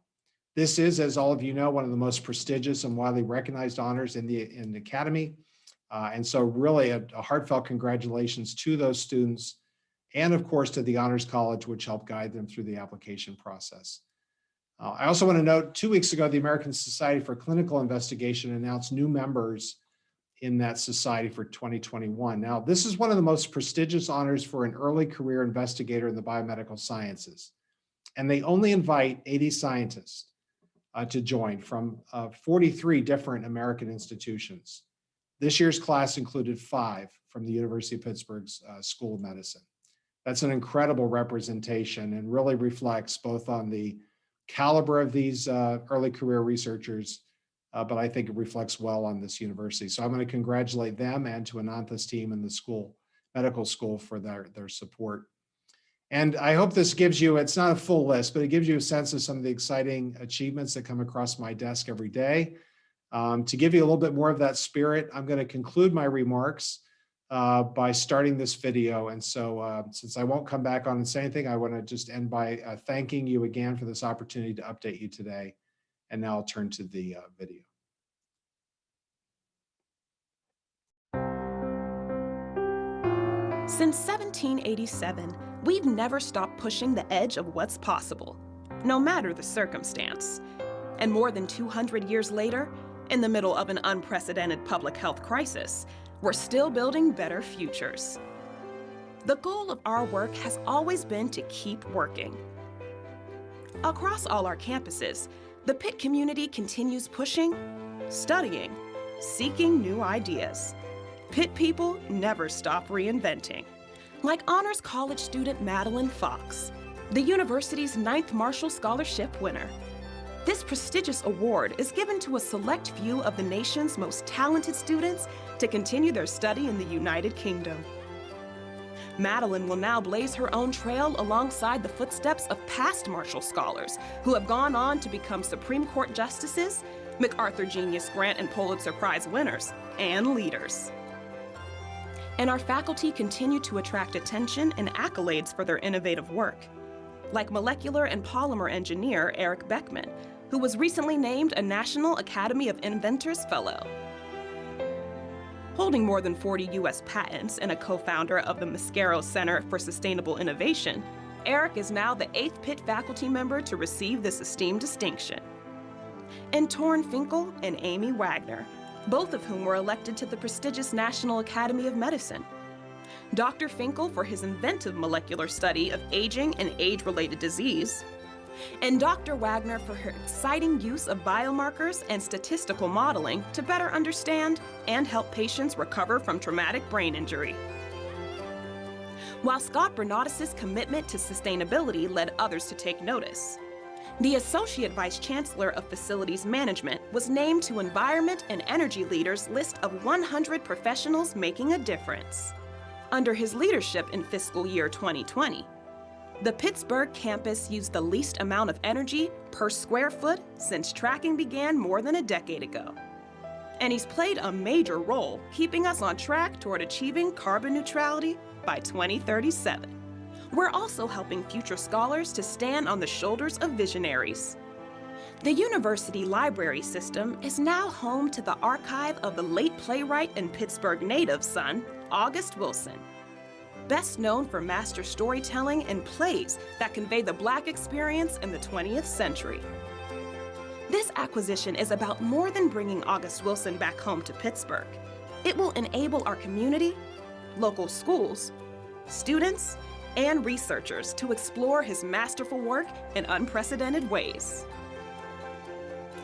This is, as all of you know, one of the most prestigious and widely recognized honors in the Academy. And so really a heartfelt congratulations to those students and of course to the Honors College, which helped guide them through the application process. I also want to note 2 weeks ago, the American Society for Clinical Investigation announced new members in that society for 2021. Now, this is one of the most prestigious honors for an early career investigator in the biomedical sciences. And they only invite 80 scientists to join from 43 different American institutions. This year's class included 5 from the University of Pittsburgh's School of Medicine. That's an incredible representation and really reflects both on the caliber of these early career researchers, but I think it reflects well on this university. So I'm going to congratulate them and to Anantha's team and the school, medical school, for their support. And I hope this gives you, it's not a full list, but it gives you a sense of some of the exciting achievements that come across my desk every day. To give you a little bit more of that spirit, I'm going to conclude my remarks by starting this video. And so since I won't come back on and say anything, I want to just end by thanking you again for this opportunity to update you today. And now I'll turn to the video. Since 1787, we've never stopped pushing the edge of what's possible, no matter the circumstance. And more than 200 years later, in the middle of an unprecedented public health crisis, we're still building better futures. The goal of our work has always been to keep working. Across all our campuses, the Pitt community continues pushing, studying, seeking new ideas. Pitt people never stop reinventing. Like Honors College student Madeline Fox, the university's 9th Marshall Scholarship winner. This prestigious award is given to a select few of the nation's most talented students to continue their study in the United Kingdom. Madeline will now blaze her own trail alongside the footsteps of past Marshall scholars who have gone on to become Supreme Court justices, MacArthur Genius Grant and Pulitzer Prize winners, and leaders. And our faculty continue to attract attention and accolades for their innovative work, like molecular and polymer engineer Eric Beckman, who was recently named a National Academy of Inventors Fellow. Holding more than 40 U.S. patents and a co-founder of the Mascaro Center for Sustainable Innovation, Eric is now the 8th Pitt faculty member to receive this esteemed distinction. And Torrin Finkel and Amy Wagner, both of whom were elected to the prestigious National Academy of Medicine. Dr. Finkel for his inventive molecular study of aging and age-related disease, and Dr. Wagner for her exciting use of biomarkers and statistical modeling to better understand and help patients recover from traumatic brain injury. While Scott Bernatus' commitment to sustainability led others to take notice, the Associate Vice Chancellor of Facilities Management was named to Environment and Energy Leaders' list of 100 professionals making a difference. Under his leadership in fiscal year 2020, the Pittsburgh campus used the least amount of energy per square foot since tracking began more than a decade ago. And he's played a major role keeping us on track toward achieving carbon neutrality by 2037. We're also helping future scholars to stand on the shoulders of visionaries. The university library system is now home to the archive of the late playwright and Pittsburgh native son, August Wilson. Best known for master storytelling and plays that convey the Black experience in the 20th century. This acquisition is about more than bringing August Wilson back home to Pittsburgh. It will enable our community, local schools, students, and researchers to explore his masterful work in unprecedented ways.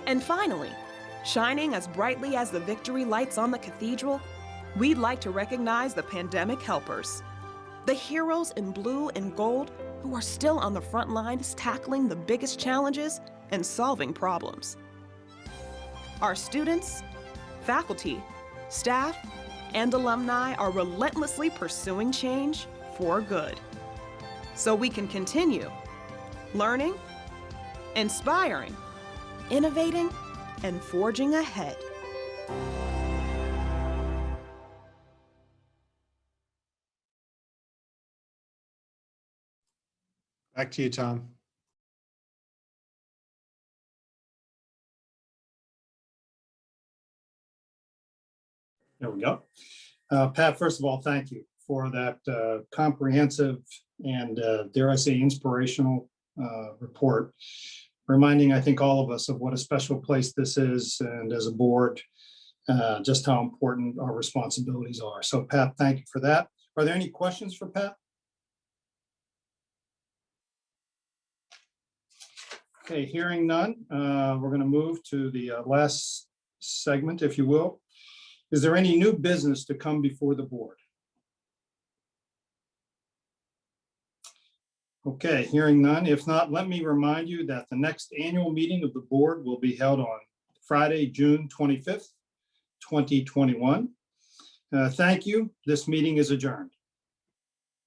And finally, shining as brightly as the victory lights on the cathedral, we'd like to recognize the pandemic helpers, the heroes in blue and gold who are still on the front lines tackling the biggest challenges and solving problems. Our students, faculty, staff, and alumni are relentlessly pursuing change for good, so we can continue learning, inspiring, innovating, and forging ahead. Back to you, Tom. There we go. Pat, first of all, thank you for that comprehensive and, dare I say, inspirational report, reminding, I think, all of us of what a special place this is, and as a board, just how important our responsibilities are. So, Pat, thank you for that. Are there any questions for Pat? Okay, hearing none, we're going to move to the last segment, if you will. Is there any new business to come before the board? Okay, hearing none. If not, let me remind you that the next annual meeting of the board will be held on Friday, June 25th, 2021. Thank you. This meeting is adjourned.